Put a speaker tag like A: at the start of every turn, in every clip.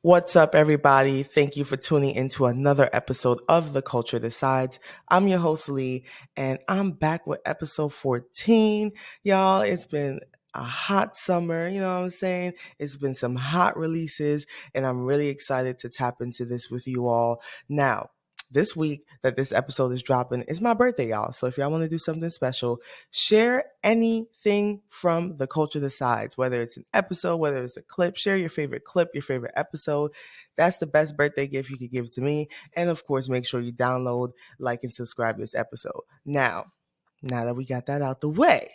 A: What's up, everybody? Thank you for tuning into another episode of The Culture Decides. I'm your host, Lee, and I'm back with episode 14. Y'all, it's been a hot summer, you know what I'm saying? It's been some hot releases, and I'm really excited to tap into this with you all. Now, this week that this episode is dropping is my birthday, y'all. So if y'all want to do something special, share anything from The Culture Decides, whether it's an episode, whether it's a clip. Share your favorite clip, your favorite episode. That's the best birthday gift you could give to me. And of course, make sure you download, like, and subscribe to this episode. Now that we got that out the way,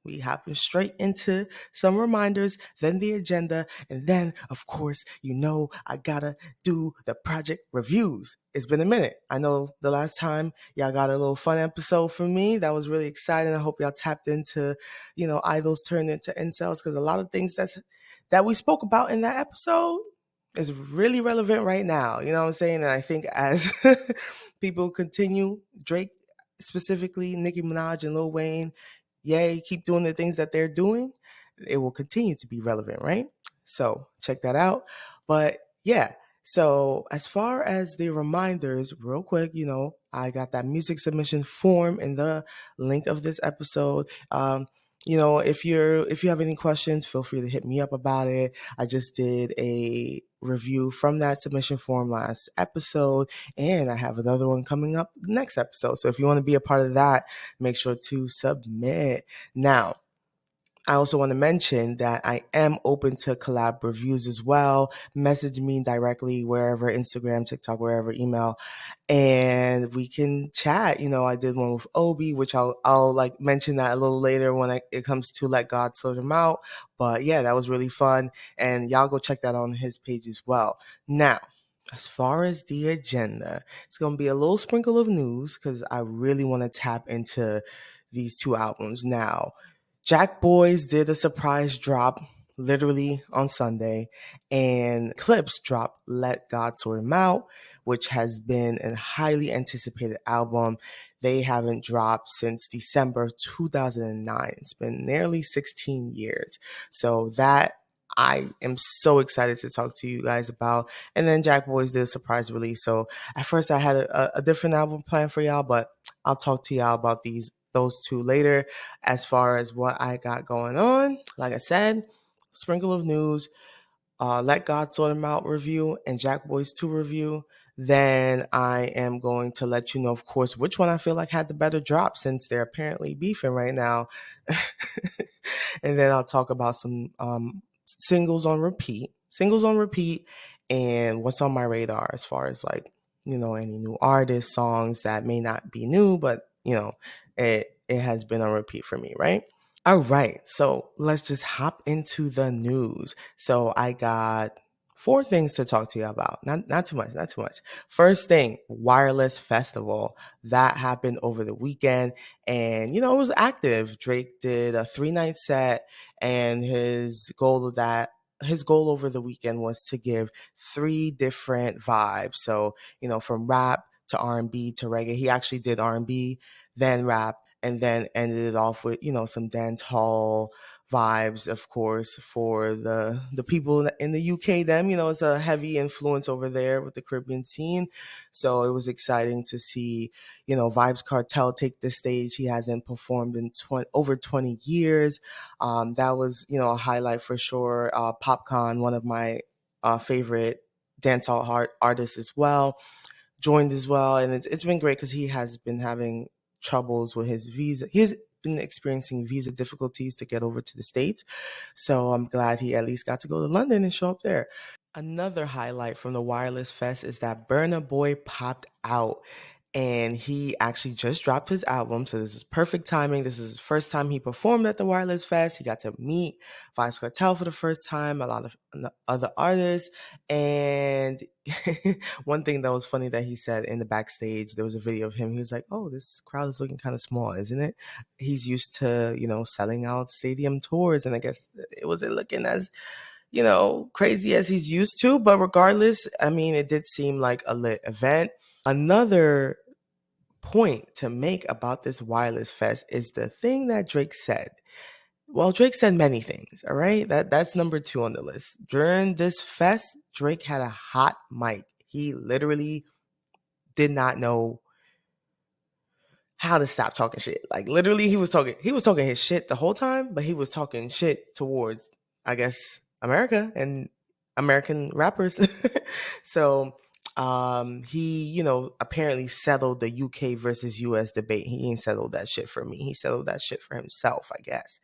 A: we hopping straight into some reminders, then the agenda, and then, of course, I gotta do the project reviews. It's been a minute. I know the last time y'all got a little fun episode from me. That was really exciting. I hope y'all tapped into, idols turned into incels, because a lot of things that we spoke about in that episode is really relevant right now. You know what I'm saying? And I think as people continue, Drake specifically, Nicki Minaj and Lil Wayne, yay, keep doing the things that they're doing, it will continue to be relevant, right? So check that out. But yeah, so as far as the reminders, real quick, I got that music submission form in the link of this episode. If you have any questions, feel free to hit me up about it. I just did a review from that submission form last episode, and I have another one coming up next episode. So if you want to be a part of that, make sure to submit. Now, I also want to mention that I am open to collab reviews as well. Message me directly wherever, Instagram, TikTok, wherever, email, and we can chat. I did one with Obi, which I'll like mention that a little later when it comes to Let God Sort Him Out. But yeah, that was really fun, and y'all go check that out on his page as well. Now, as far as the agenda, it's going to be a little sprinkle of news because I really want to tap into these two albums. Now, JACKBOYS did a surprise drop literally on Sunday, and Clipse dropped Let God Sort Him Out, which has been a highly anticipated album. They haven't dropped since December 2009. It's been nearly 16 years. So that I am so excited to talk to you guys about. And then JACKBOYS did a surprise release. So at first I had a different album planned for y'all, but I'll talk to y'all about those two later. As far as what I got going on, like I said, sprinkle of news, Let God Sort Him Out review, and JACKBOYS 2 review. Then I am going to let you know, of course, which one I feel like had the better drop, since they're apparently beefing right now. And then I'll talk about some singles on repeat, and what's on my radar as far as like, any new artists, songs that may not be new, but it has been on repeat for me, right? All right, so let's just hop into the news. So I got four things to talk to you about. Not too much, not too much. First thing, Wireless Festival. That happened over the weekend, and it was active. Drake did a 3-night set, and his goal over the weekend was to give three different vibes. So, from rap to R&B to reggae. He actually did R&B, then rap, and then ended it off with some dance hall vibes, of course, for the people in the UK. It's a heavy influence over there with the Caribbean scene, so it was exciting to see Vibes Cartel take the stage. He hasn't performed in over 20 years. That was a highlight for sure. Popcorn, one of my favorite dancehall artists as well, joined as well, and it's been great because he has been having troubles with his visa. He's been experiencing visa difficulties to get over to the States, so I'm glad he at least got to go to London and show up there. Another highlight from the Wireless Fest is that Burna Boy popped out, and he actually just dropped his album. So this is perfect timing. This is his first time he performed at the Wireless Fest. He got to meet Vybz Kartel for the first time, a lot of other artists. And one thing that was funny that he said in the backstage, there was a video of him. He was like, "Oh, this crowd is looking kind of small, isn't it?" He's used to, selling out stadium tours, and I guess it wasn't looking as crazy as he's used to. But regardless, I mean, it did seem like a lit event. Another point to make about this Wireless Fest is the thing that Drake said. Well, Drake said many things, all right? That's number 2 on the list. During this fest, Drake had a hot mic. He literally did not know how to stop talking shit. Like literally he was talking his shit the whole time, but he was talking shit towards, I guess, America and American rappers. So he, apparently settled the UK versus US debate. He ain't settled that shit for me. He settled that shit for himself, I guess.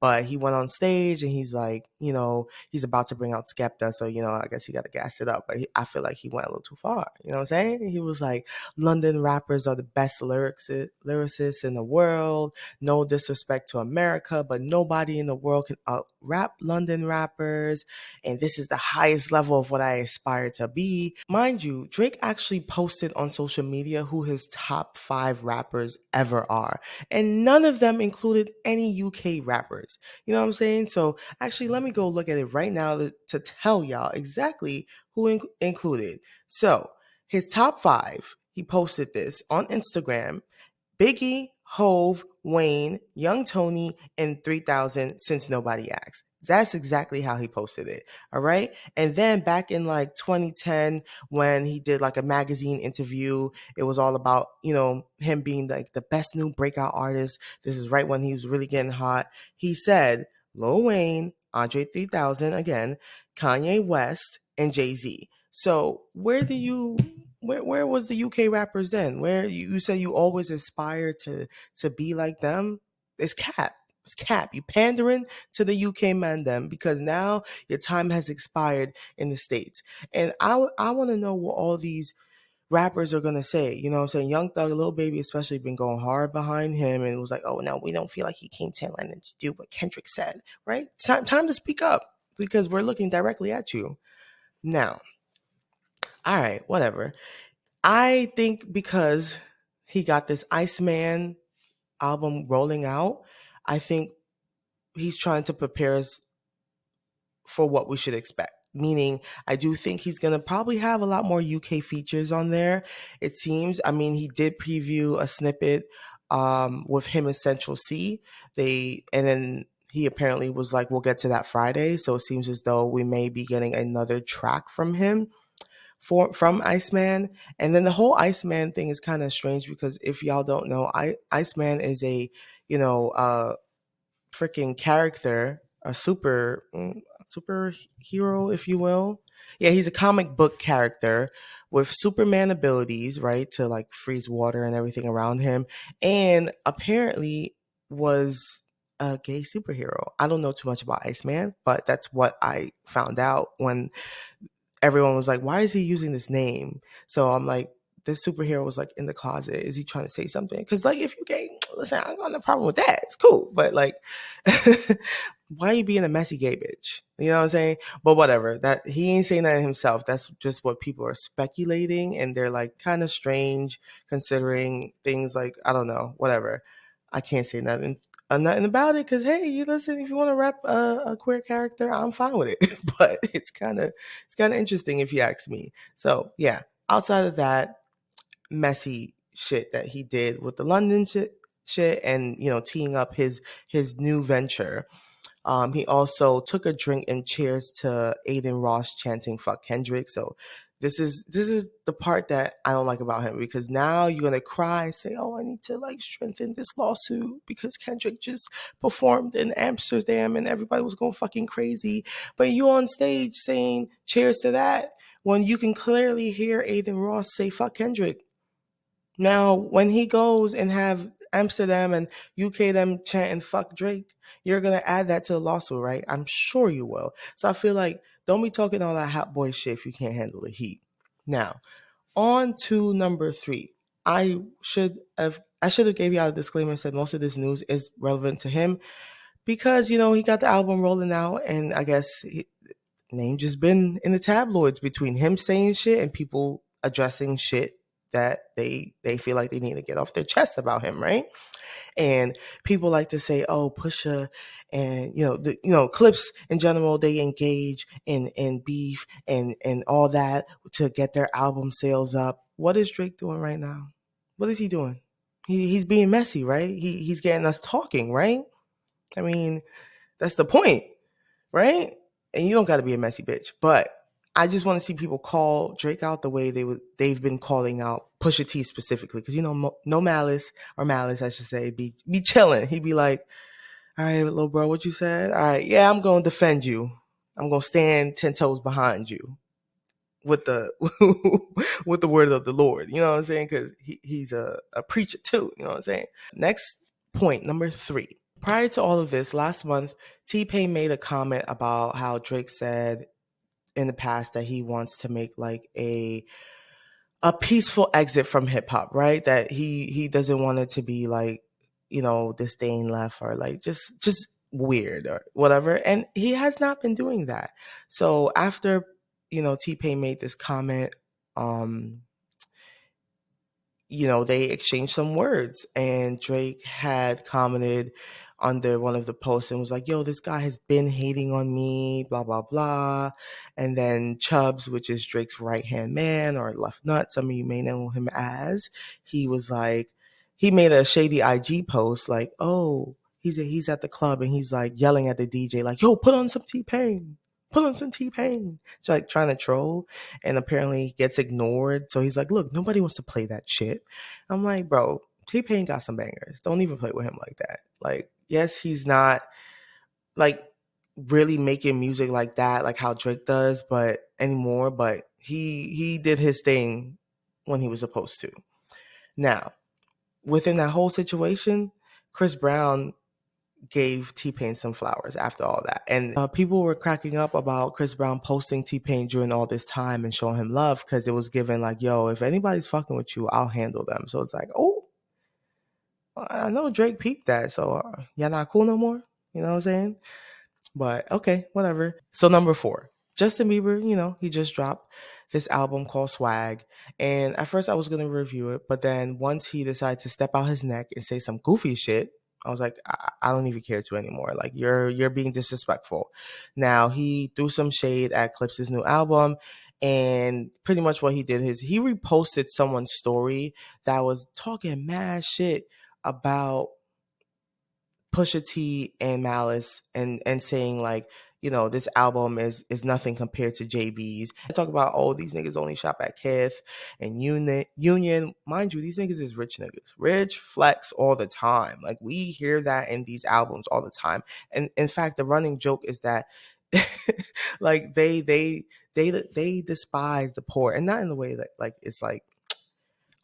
A: But he went on stage and he's like, he's about to bring out Skepta. So, I guess he got to gas it up. But I feel like he went a little too far. You know what I'm saying? He was like, London rappers are the best lyricists in the world. No disrespect to America, but nobody in the world can rap London rappers. And this is the highest level of what I aspire to be. Mind you, Drake actually posted on social media who his top 5 rappers ever are. And none of them included any UK rappers. You know what I'm saying? So actually, let me go look at it right now to tell y'all exactly who included. So his top 5, he posted this on Instagram. Biggie, Hove, Wayne, Young Tony, and 3000 since nobody asked. That's exactly how he posted it. All right. And then back in like 2010, when he did like a magazine interview, it was all about, him being like the best new breakout artist. This is right when he was really getting hot. He said Lil Wayne, Andre 3000 again, Kanye West, and Jay-Z. So where was the UK rappers then? Where you said you always aspire to be like them? It's cap. It's cap. You pandering to the UK man them because now your time has expired in the States. And I want to know what all these rappers are gonna say. You know what I'm saying? Young Thug, Lil Baby especially been going hard behind him and it was like, oh no, we don't feel like he came to Atlanta to do what Kendrick said, right? Time to speak up because we're looking directly at you. Now, all right, whatever. I think because he got this Iceman album rolling out, I think he's trying to prepare us for what we should expect. Meaning, I do think he's going to probably have a lot more UK features on there. It seems. I mean, he did preview a snippet with him and Central C. And then he apparently was like, we'll get to that Friday. So it seems as though we may be getting another track from him from Iceman. And then the whole Iceman thing is kind of strange because if y'all don't know, Iceman is a, freaking character, a superhero, if you will. Yeah, he's a comic book character with Superman abilities, right? To like freeze water and everything around him. And apparently was a gay superhero. I don't know too much about Iceman, but that's what I found out when everyone was like, why is he using this name? So I'm like, this superhero was like in the closet. Is he trying to say something? Because like, if you're gay, listen, I got no problem with that. It's cool. But like, why are you being a messy gay bitch? You know what I'm saying? But whatever. That he ain't saying that himself. That's just what people are speculating, and they're like kind of strange considering things like I don't know, whatever. I can't say nothing about it because hey, you listen. If you want to rap a queer character, I'm fine with it. But it's kind of interesting if you ask me. So yeah, outside of that messy shit that he did with the London shit and teeing up his new venture. He also took a drink and cheers to Aiden Ross chanting "fuck Kendrick." So this is the part that I don't like about him because now you're gonna cry and say, "Oh, I need to like strengthen this lawsuit because Kendrick just performed in Amsterdam and everybody was going fucking crazy." But you on stage saying cheers to that when you can clearly hear Aiden Ross say "fuck Kendrick." Now, when he goes and have Amsterdam and UK them chanting "fuck Drake," you're gonna add that to the lawsuit, right? I'm sure you will. So I feel like don't be talking all that hot boy shit if you can't handle the heat. Now, on to number 3. I should have gave you out a disclaimer and said most of this news is relevant to him because he got the album rolling out and I guess name just been in the tabloids between him saying shit and people addressing shit that they feel like they need to get off their chest about him, right? And people like to say, "Oh, Pusha," and Clipse in general, they engage in beef and all that to get their album sales up. What is Drake doing right now? What is he doing? He's being messy, right? He's getting us talking, right? I mean, that's the point, right? And you don't got to be a messy bitch. But I just want to see people call Drake out the way they've been calling out Pusha T specifically, because no malice, or malice I should say, be chilling. He'd be like, "All right, little bro, what you said? All right, yeah, I'm gonna defend you. I'm gonna stand 10 toes behind you with the with the word of the Lord." You know what I'm saying? Because he's a preacher too. You know what I'm saying? Next point, number 3. Prior to all of this, last month, T-Pain made a comment about how Drake said in the past that he wants to make like a peaceful exit from hip hop, right? That he doesn't want it to be like, disdain left, or like just weird or whatever. And he has not been doing that. So after, T-Pain made this comment, um, they exchanged some words, and Drake had commented under one of the posts and was like, "Yo, this guy has been hating on me, blah, blah, blah." And then Chubbs, which is Drake's right hand man, or Left Nut, some of you may know him as, he was like, he made a shady IG post like, "Oh, he's at the club and he's like yelling at the DJ, like, 'Yo, put on some T-Pain. Put on some T-Pain.'" It's like trying to troll, and apparently gets ignored. So he's like, "Look, nobody wants to play that shit." I'm like, bro, T-Pain got some bangers. Don't even play with him like that. Like, yes, he's not like really making music like that, like how Drake does, but anymore. But he did his thing when he was supposed to. Now, within that whole situation, Chris Brown gave T-Pain some flowers after all that. And people were cracking up about Chris Brown posting T-Pain during all this time and showing him love, because it was given like, "Yo, if anybody's fucking with you, I'll handle them." So it's like, oh, I know Drake peeped that. So y'all not cool no more? You know what I'm saying? But okay, whatever. So number 4, Justin Bieber, he just dropped this album called Swag. And at first I was going to review it, but then once he decided to step out his neck and say some goofy shit, I was like, I don't even care to anymore. Like, you're being disrespectful. Now, he threw some shade at Clipse's new album, and pretty much what he did is he reposted someone's story that was talking mad shit about Pusha T and Malice, and saying like, this album is nothing compared to JB's. I talk about, oh, these niggas only shop at Kith and Union. Mind you, these niggas is rich niggas. Rich flex all the time. Like, we hear that in these albums all the time. And in fact, the running joke is that like they despise the poor, and not in the way that like it's like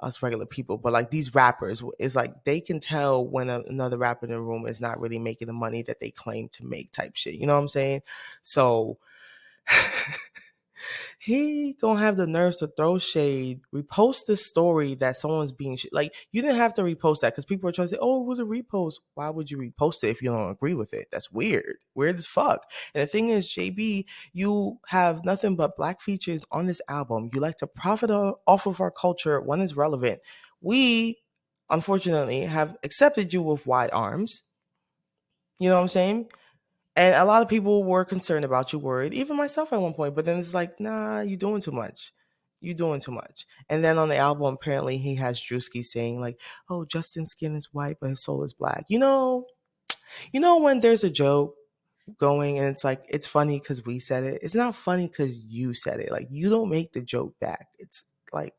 A: us regular people, but like these rappers, is like they can tell when another rapper in the room is not really making the money that they claim to make, type shit. You know what I'm saying? So he gonna have the nerves to throw shade, repost the story that someone's being like, you didn't have to repost that, because people are trying to say, "Oh, it was a repost." Why would you repost it if you don't agree with it? That's weird as fuck. And the thing is, JB, you have nothing but black features on this album. You like to profit off of our culture when it's relevant. We, unfortunately, have accepted you with wide arms. You know what I'm saying? And a lot of people were concerned about you, worried, even myself at one point. But then it's like, nah, you're doing too much. You're doing too much. And then on the album, apparently he has Drewski saying like, "Oh, Justin's skin is white, but his soul is black." When there's a joke going and it's like, it's funny because we said it. It's not funny because you said it. Like, you don't make the joke back. It's like,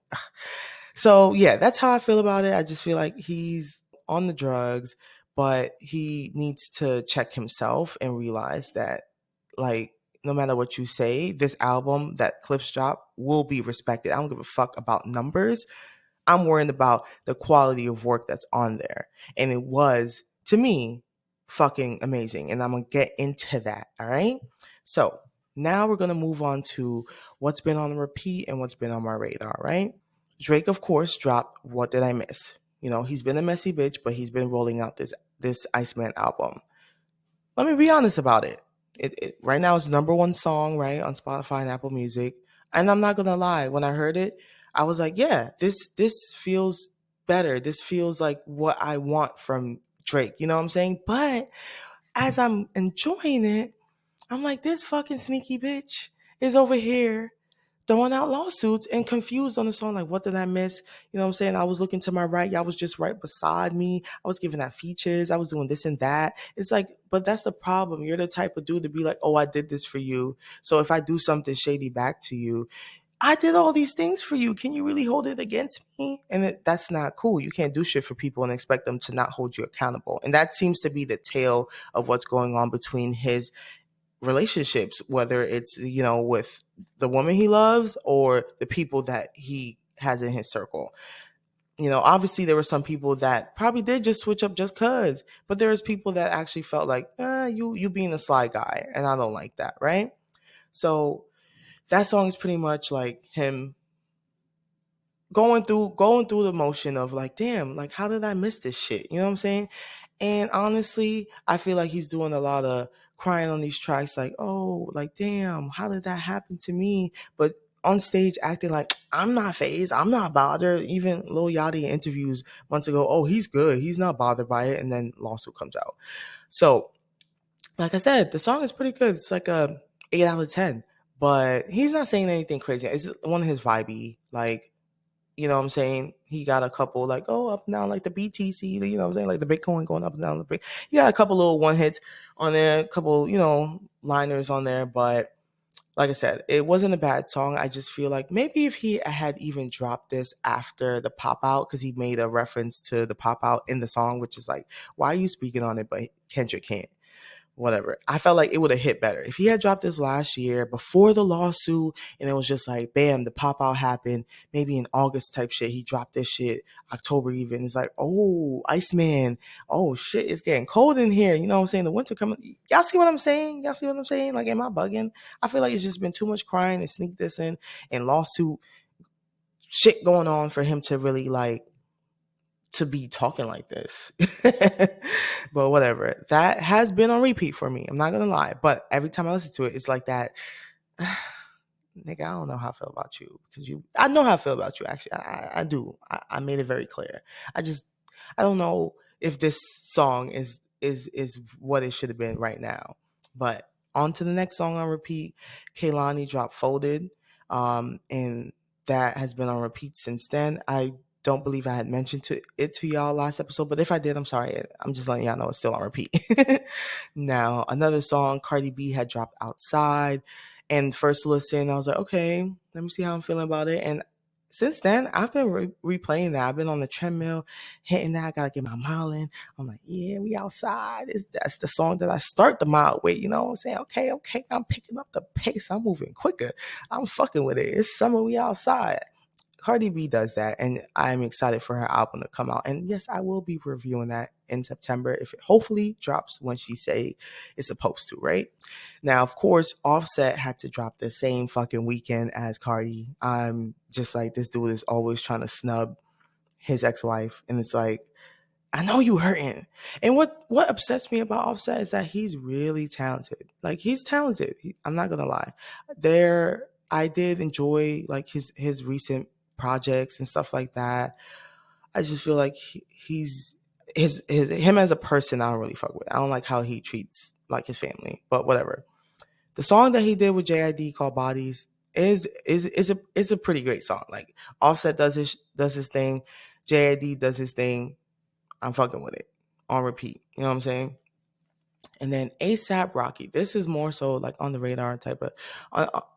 A: so yeah, that's how I feel about it. I just feel like he's on the drugs, but he needs to check himself and realize that, like, no matter what you say, this album that Clipse drop will be respected. I don't give a fuck about numbers. I'm worried about the quality of work that's on there. And it was, to me, fucking amazing. And I'm going to get into that. All right. So now we're going to move on to what's been on repeat and what's been on my radar. Right. Drake, of course, dropped What Did I Miss? He's been a messy bitch, but he's been rolling out this ICEMAN album. Let me be honest about it. It right now is number 1 song, right, on Spotify and Apple Music. And I'm not gonna lie, when I heard it, I was like, yeah, this feels better. This feels like what I want from Drake. You know what I'm saying? But as I'm enjoying it, I'm like, this fucking sneaky bitch is over here throwing out lawsuits and confused on the song. Like, what did I miss? You know what I'm saying? I was looking to my right. Y'all was just right beside me. I was giving that features. I was doing this and that. It's like, but that's the problem. You're the type of dude to be like, oh, I did this for you. So if I do something shady back to you, I did all these things for you. Can you really hold it against me? And that's not cool. You can't do shit for people and expect them to not hold you accountable. And that seems to be the tale of what's going on between his relationships, whether it's, with the woman he loves or the people that he has in his circle. Obviously there were some people that probably did just switch up just cause, but there's people that actually felt like, you being a sly guy, and I don't like that, right? So that song is pretty much like him going through the motion of like, damn, like how did I miss this shit? You know what I'm saying? And honestly, I feel like he's doing a lot of crying on these tracks, like, oh, like damn, how did that happen to me? But on stage acting like I'm not phased, I'm not bothered. Even Lil Yachty in interviews months ago, oh, he's good, he's not bothered by it, and then lawsuit comes out. So, like I said, the song is pretty good. It's like a 8 out of 10. But he's not saying anything crazy. It's one of his vibey, like, you know what I'm saying? He got a couple like, oh, up and down, like the BTC, you know what I'm saying? Like the Bitcoin going up and down. He got a couple little one hits on there, a couple, liners on there. But like I said, it wasn't a bad song. I just feel like maybe if he had even dropped this after the pop out, because he made a reference to the pop out in the song, which is like, why are you speaking on it, but Kendrick can't? Whatever. I felt like it would have hit better if he had dropped this last year before the lawsuit, and it was just like, bam, the pop out happened. Maybe in August type shit, he dropped this shit. October even. It's like, oh, ICEMAN. Oh shit, it's getting cold in here. You know what I'm saying? The winter coming. Y'all see what I'm saying? Y'all see what I'm saying? Like, am I bugging? I feel like it's just been too much crying and sneak this in and lawsuit shit going on for him to really like to be talking like this. But whatever. That has been on repeat for me. I'm not gonna lie. But every time I listen to it, it's like that. Nigga, I don't know how I feel about you, because I know how I feel about you. Actually, I do. I made it very clear. I don't know if this song is what it should have been right now. But on to the next song on repeat. Kehlani dropped Folded. And that has been on repeat since then. I don't believe I had mentioned it to y'all last episode, but if I did, I'm sorry. I'm just letting y'all know it's still on repeat. Now, another song, Cardi B had dropped Outside. And first listen, I was like, okay, let me see how I'm feeling about it. And since then, I've been replaying that. I've been on the treadmill, hitting that. I gotta get my mile in. I'm like, yeah, we outside. That's the song that I start the mile with. You know what I'm saying? Okay, I'm picking up the pace. I'm moving quicker. I'm fucking with it. It's summer. We outside. Cardi B does that, and I'm excited for her album to come out. And yes, I will be reviewing that in September if it hopefully drops when she say it's supposed to, right? Now, of course, Offset had to drop the same fucking weekend as Cardi. I'm just like, this dude is always trying to snub his ex-wife, and it's like, I know you hurting. And what upsets me about Offset is that he's really talented. Like, he's talented. I'm not gonna lie. I did enjoy like his recent projects and stuff like that. I just feel like he's him as a person, I don't really fuck with. I don't like how he treats like his family, but whatever. The song that he did with JID called Bodies is a pretty great song. Like, Offset does his thing, JID does his thing. I'm fucking with it on repeat. You know what I'm saying? And then ASAP Rocky. This is more so like on the radar type of,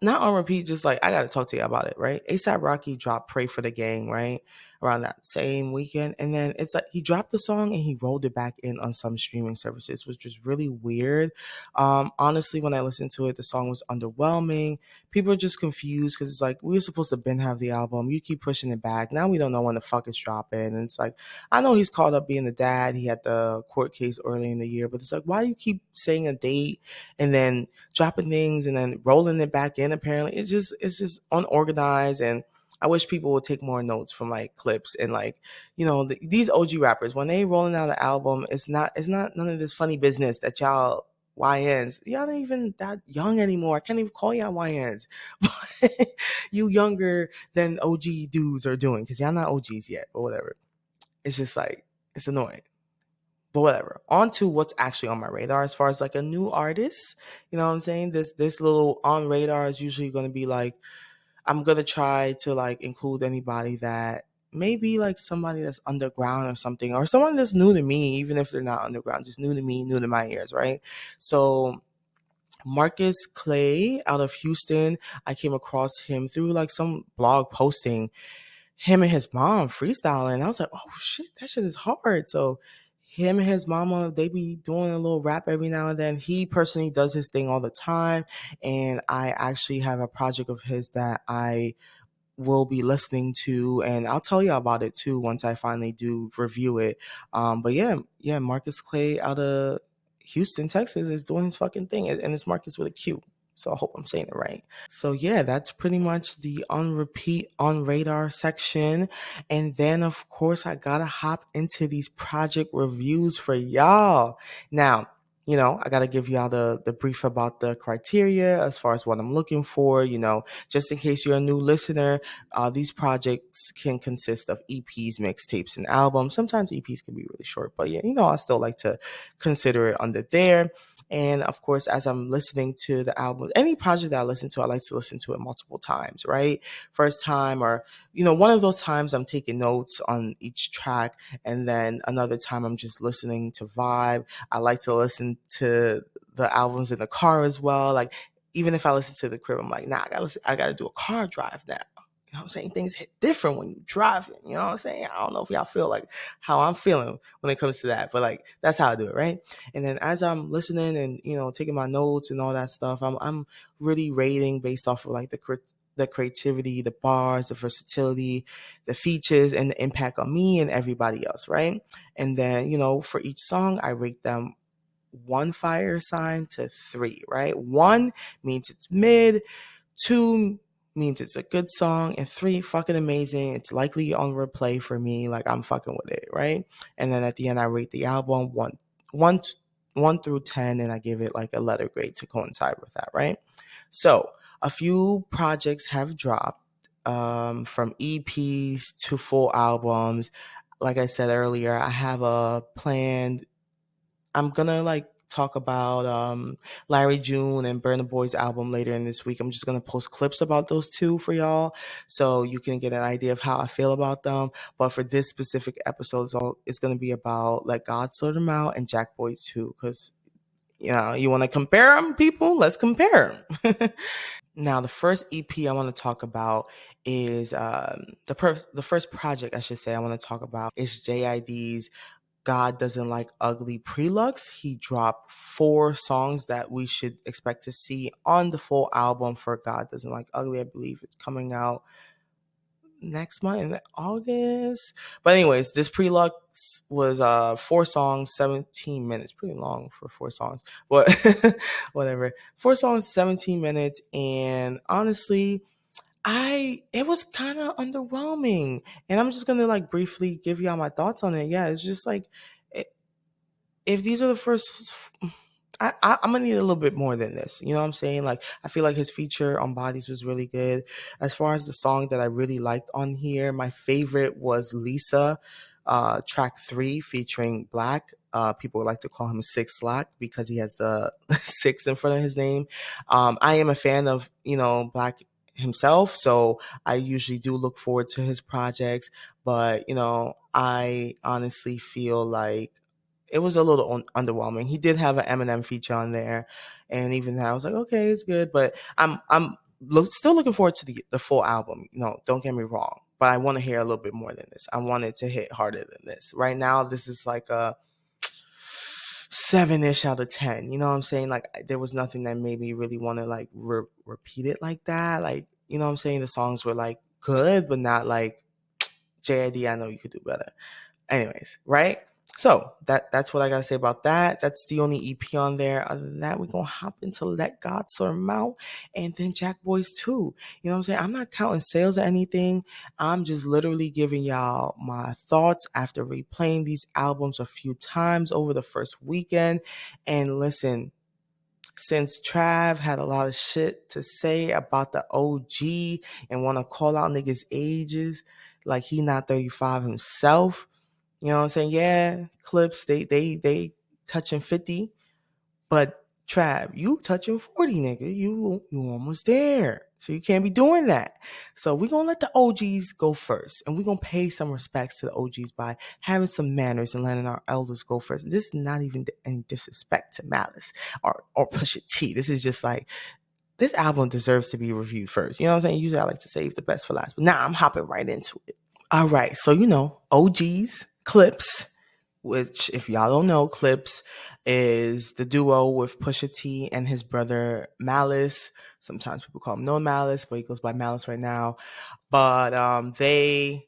A: not on repeat, just like I got to talk to you about it, right? ASAP Rocky dropped Pray for the Gang, right? Around that same weekend. And then it's like he dropped the song and he rolled it back in on some streaming services, which was really weird. Honestly, when I listened to it, the song was underwhelming. People are just confused because it's like, we were supposed to Ben have the album. You keep pushing it back. Now we don't know when the fuck it's dropping. And it's like, I know he's caught up being a dad. He had the court case early in the year, but it's like, why do you keep saying a date and then dropping things and then rolling it back in? Apparently, it's just unorganized. And I wish people would take more notes from like Clipse and like, these OG rappers, when they rolling out an album, it's not none of this funny business that y'all YNs, y'all not even that young anymore. I can't even call y'all YNs. But you younger than OG dudes are doing, because y'all not OGs yet, but whatever. It's just like, it's annoying. But whatever. On to what's actually on my radar as far as like a new artist. You know what I'm saying? This little on radar is usually going to be like, I'm gonna try to like include anybody that maybe like somebody that's underground or something, or someone that's new to me, even if they're not underground, just new to me, new to my ears, right? So Marcus Clay out of Houston, I came across him through like some blog posting, him and his mom freestyling. I was like, oh shit, that shit is hard. So him and his mama, they be doing a little rap every now and then. He personally does his thing all the time. And I actually have a project of his that I will be listening to, and I'll tell you about it too once I finally do review it. But yeah, Marcus Clay out of Houston, Texas is doing his fucking thing, and it's Marcus with a Q. So I hope I'm saying it right. So yeah, that's pretty much the on repeat on radar section. And then of course I gotta hop into these project reviews for y'all. Now, I gotta give y'all the brief about the criteria as far as what I'm looking for, just in case you're a new listener. These projects can consist of EPs, mixtapes, and albums. Sometimes EPs can be really short, but yeah, I still like to consider it under there. And of course, as I'm listening to the album, any project that I listen to, I like to listen to it multiple times, right? First time, or, one of those times I'm taking notes on each track. And then another time I'm just listening to vibe. I like to listen to the albums in the car as well. Like, even if I listen to the crib, I'm like, nah, I gotta do a car drive now. You know what I'm saying? Things hit different when you driving. You know what I'm saying? I don't know if y'all feel like how I'm feeling when it comes to that, but like that's how I do it, right? And then as I'm listening and taking my notes and all that stuff, I'm really rating based off of like the creativity, the bars, the versatility, the features, and the impact on me and everybody else, right? And then for each song, I rate them 1 fire sign to 3, right? 1 means it's mid, 2 means it's a good song, and 3, fucking amazing. It's likely on replay for me. Like, I'm fucking with it, right? And then at the end, I rate the album 1 through 10, and I give it like a letter grade to coincide with that, right? So a few projects have dropped, from EPs to full albums. Like I said earlier, I have a planned. I'm gonna like talk about Larry June and Burna Boy's album later in this week. I'm just gonna post clips about those two for y'all, so you can get an idea of how I feel about them. But for this specific episode, it's gonna be about Let God Sort Them Out and JACKBOYS 2, because you want to compare them, people. Let's compare them. Now, the first EP I want to talk about is the first project I should say I want to talk about is JID's God Doesn't Like Ugly Prelux. He dropped 4 songs that we should expect to see on the full album for God Doesn't Like Ugly. I believe it's coming out next month in August. But anyways, this Prelux was 4 songs, 17 minutes. Pretty long for 4 songs, but whatever. 4 songs, 17 minutes, and honestly, it was kind of underwhelming, and I'm just gonna like briefly give y'all my thoughts on it. Yeah, it's just like, if these are the first, I'm gonna need a little bit more than this. You know what I'm saying? Like, I feel like his feature on Bodies was really good. As far as the song that I really liked on here, my favorite was Lisa, track 3 featuring Black. People like to call him 6 Lack because he has the 6 in front of his name. I am a fan of Black himself, so I usually do look forward to his projects. But I honestly feel like it was a little underwhelming. He did have an Eminem feature on there, and even that I was like, okay, it's good, but I'm still looking forward to the full album. Don't get me wrong, but I want to hear a little bit more than this. I want it to hit harder than this. Right now, this is like a 7-ish out of 10. You know what I'm saying? Like, there was nothing that made me really want to like repeat it like that. Like, you know what I'm saying? The songs were like good, but not like JID. I know you could do better. Anyways, right? So that's what I gotta say about that. That's the only EP on there. Other than that, we're gonna hop into Let God Sort 'Em Out and then JACKBOYS 2. You know what I'm saying? I'm not counting sales or anything. I'm just literally giving y'all my thoughts after replaying these albums a few times over the first weekend. And listen, since Trav had a lot of shit to say about the OG and want to call out niggas' ages, like he not 35 himself. You know what I'm saying? Yeah, Clipse, they touching 50, but Trav, you touching 40, nigga. You almost there. So you can't be doing that. So we're going to let the OGs go first. And we're going to pay some respects to the OGs by having some manners and letting our elders go first. This is not even any disrespect to Malice or Pusha T. This is just like, this album deserves to be reviewed first. You know what I'm saying? Usually I like to save the best for last. But now I'm hopping right into it. All right. So, OGs, Clipse, which if y'all don't know, Clipse is the duo with Pusha T and his brother Malice. Sometimes people call him No Malice, but he goes by Malice right now. But they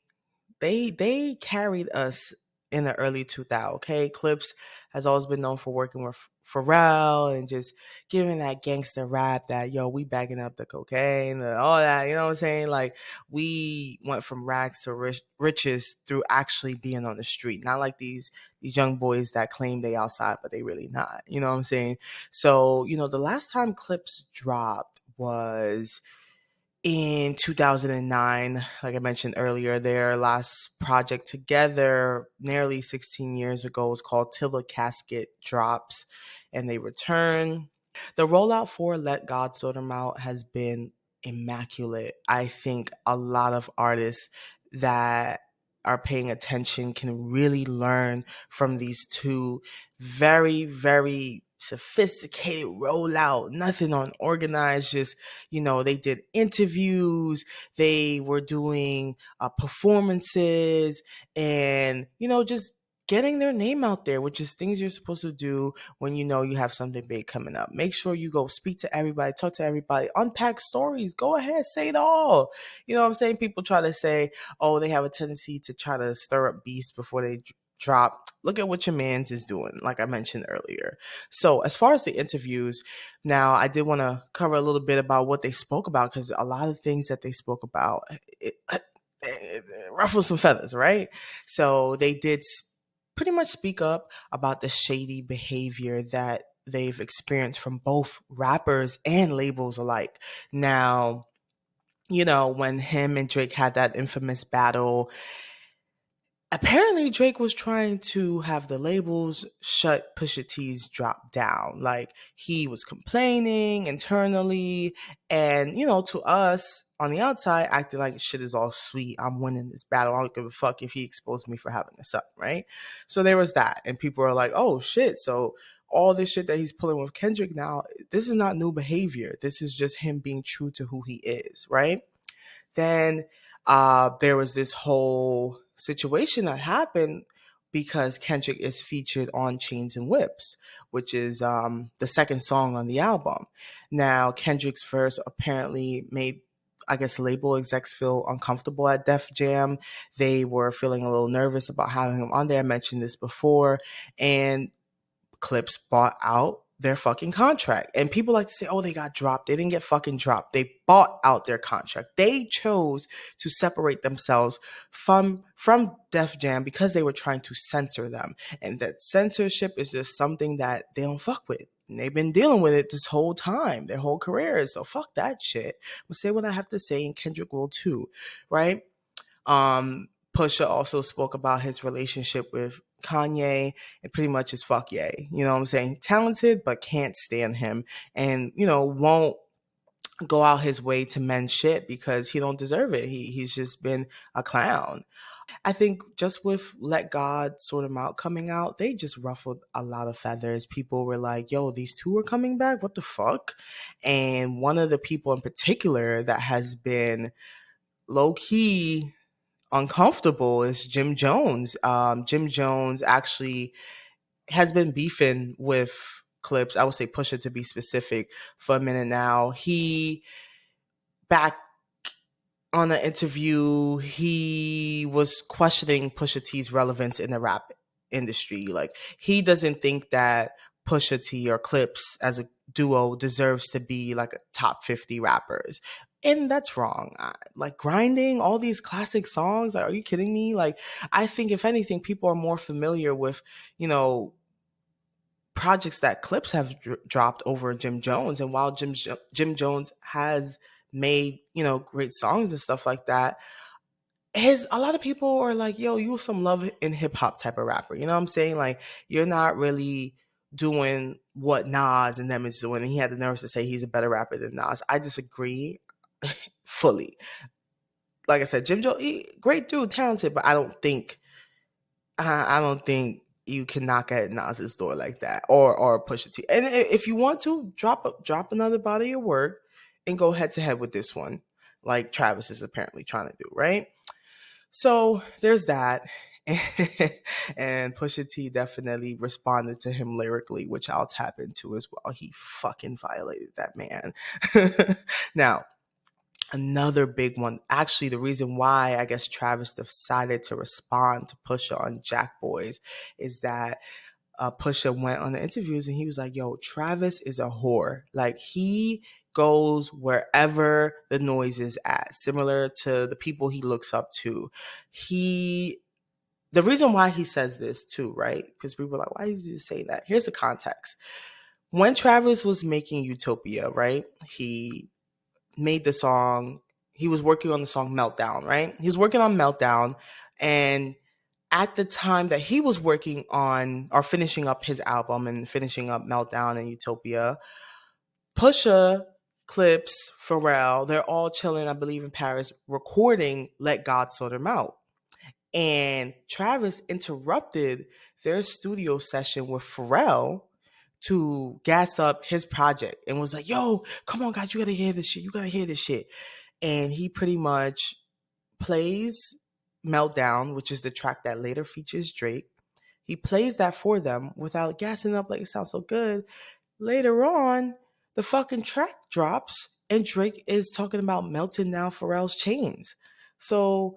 A: carried us in the early 2000s. Okay, Clipse has always been known for working with Pharrell and just giving that gangster rap that we bagging up the cocaine and all that. You know what I'm saying? Like, we went from rags to riches through actually being on the street, not like these young boys that claim they outside but they really not. You know what I'm saying? So the last time Clipse dropped was in 2009. Like I mentioned earlier, their last project together nearly 16 years ago was called Till the Casket Drops and They Return. The rollout for Let God Sort 'Em Out has been immaculate. I think a lot of artists that are paying attention can really learn from these two very, very sophisticated rollout. Nothing unorganized, just they did interviews, they were doing performances, and just getting their name out there, which is things you're supposed to do when you have something big coming up. Make sure you go speak to everybody, talk to everybody, unpack stories, go ahead, say it all. You know what I'm saying? People try to say, oh, they have a tendency to try to stir up beasts before they drop. Look at what your man's is doing, like I mentioned earlier. So as far as the interviews, now I did want to cover a little bit about what they spoke about, because a lot of things that they spoke about, it ruffled some feathers, right? So they did pretty much speak up about the shady behavior that they've experienced from both rappers and labels alike. Now, when him and Drake had that infamous battle, apparently Drake was trying to have the labels shut Pusha T's drop down. Like, he was complaining internally and, to us on the outside, acting like shit is all sweet. I'm winning this battle. I don't give a fuck if he exposed me for having this up, right? So there was that. And people are like, oh shit. So all this shit that he's pulling with Kendrick now, this is not new behavior. This is just him being true to who he is, right? Then there was this whole situation that happened because Kendrick is featured on Chains and Whips, which is the second song on the album. Now, Kendrick's verse apparently made, I guess, label execs feel uncomfortable at Def Jam. They were feeling a little nervous about having him on there. I mentioned this before. And Clipse bought out their fucking contract. And people like to say, oh, they got dropped. They didn't get fucking dropped. They bought out their contract. They chose to separate themselves from Def Jam because they were trying to censor them. And that censorship is just something that they don't fuck with. And they've been dealing with it this whole time, their whole careers. So fuck that shit. I'm gonna say what I have to say, and Kendrick will too, right? Pusha also spoke about his relationship with Kanye, and pretty much is fuck yay. You know what I'm saying? Talented, but can't stand him, and won't go out his way to mend shit because he don't deserve it. He's just been a clown. I think just with Let God Sort 'Em Out coming out, they just ruffled a lot of feathers. People were like, yo, these two are coming back? What the fuck? And one of the people in particular that has been low key uncomfortable is Jim Jones. Jim Jones actually has been beefing with Clipse. I would say Pusha to be specific for a minute now. He back on an interview, he was questioning Pusha T's relevance in the rap industry. Like, he doesn't think that Pusha T or Clipse as a duo deserves to be like a top 50 rappers. And that's wrong. Like, grinding, all these classic songs, like, are you kidding me? Like, I think if anything, people are more familiar with, projects that Clipse have dropped over Jim Jones. And while Jim Jones has made, great songs and stuff like that, a lot of people are like, yo, you some love in hip hop type of rapper. You know what I'm saying? Like, you're not really doing what Nas and them is doing. And he had the nerves to say he's a better rapper than Nas. I disagree. fully. Like I said, Jim Jones, great dude, talented, but I don't think you can knock at Nas's door like that, or Pusha T. And if you want to drop another body of work and go head to head with this one, like Travis is apparently trying to do, right? So there's that. And Pusha T definitely responded to him lyrically, which I'll tap into as well. He fucking violated that man. Now, another big one. Actually, the reason why I guess Travis decided to respond to Pusha on JACKBOYS is that Pusha went on the interviews and he was like, yo, Travis is a whore. Like, he goes wherever the noise is at, similar to the people he looks up to. The reason why he says this too, right? Because people are like, why did you say that? Here's the context. When Travis was making Utopia, right? He made the song. He was working on the song Meltdown, right? He was working on Meltdown. And at the time that he was working on or finishing up his album and finishing up Meltdown and Utopia, Pusha, Clipse, Pharrell, they're all chilling, I believe, in Paris, recording Let God Sort Them Out. And Travis interrupted their studio session with Pharrell to gas up his project and was like, yo, come on, guys, you gotta hear this shit. You gotta hear this shit. And he pretty much plays Meltdown, which is the track that later features Drake. He plays that for them without gassing up like it sounds so good. Later on, the fucking track drops and Drake is talking about melting down Pharrell's chains. So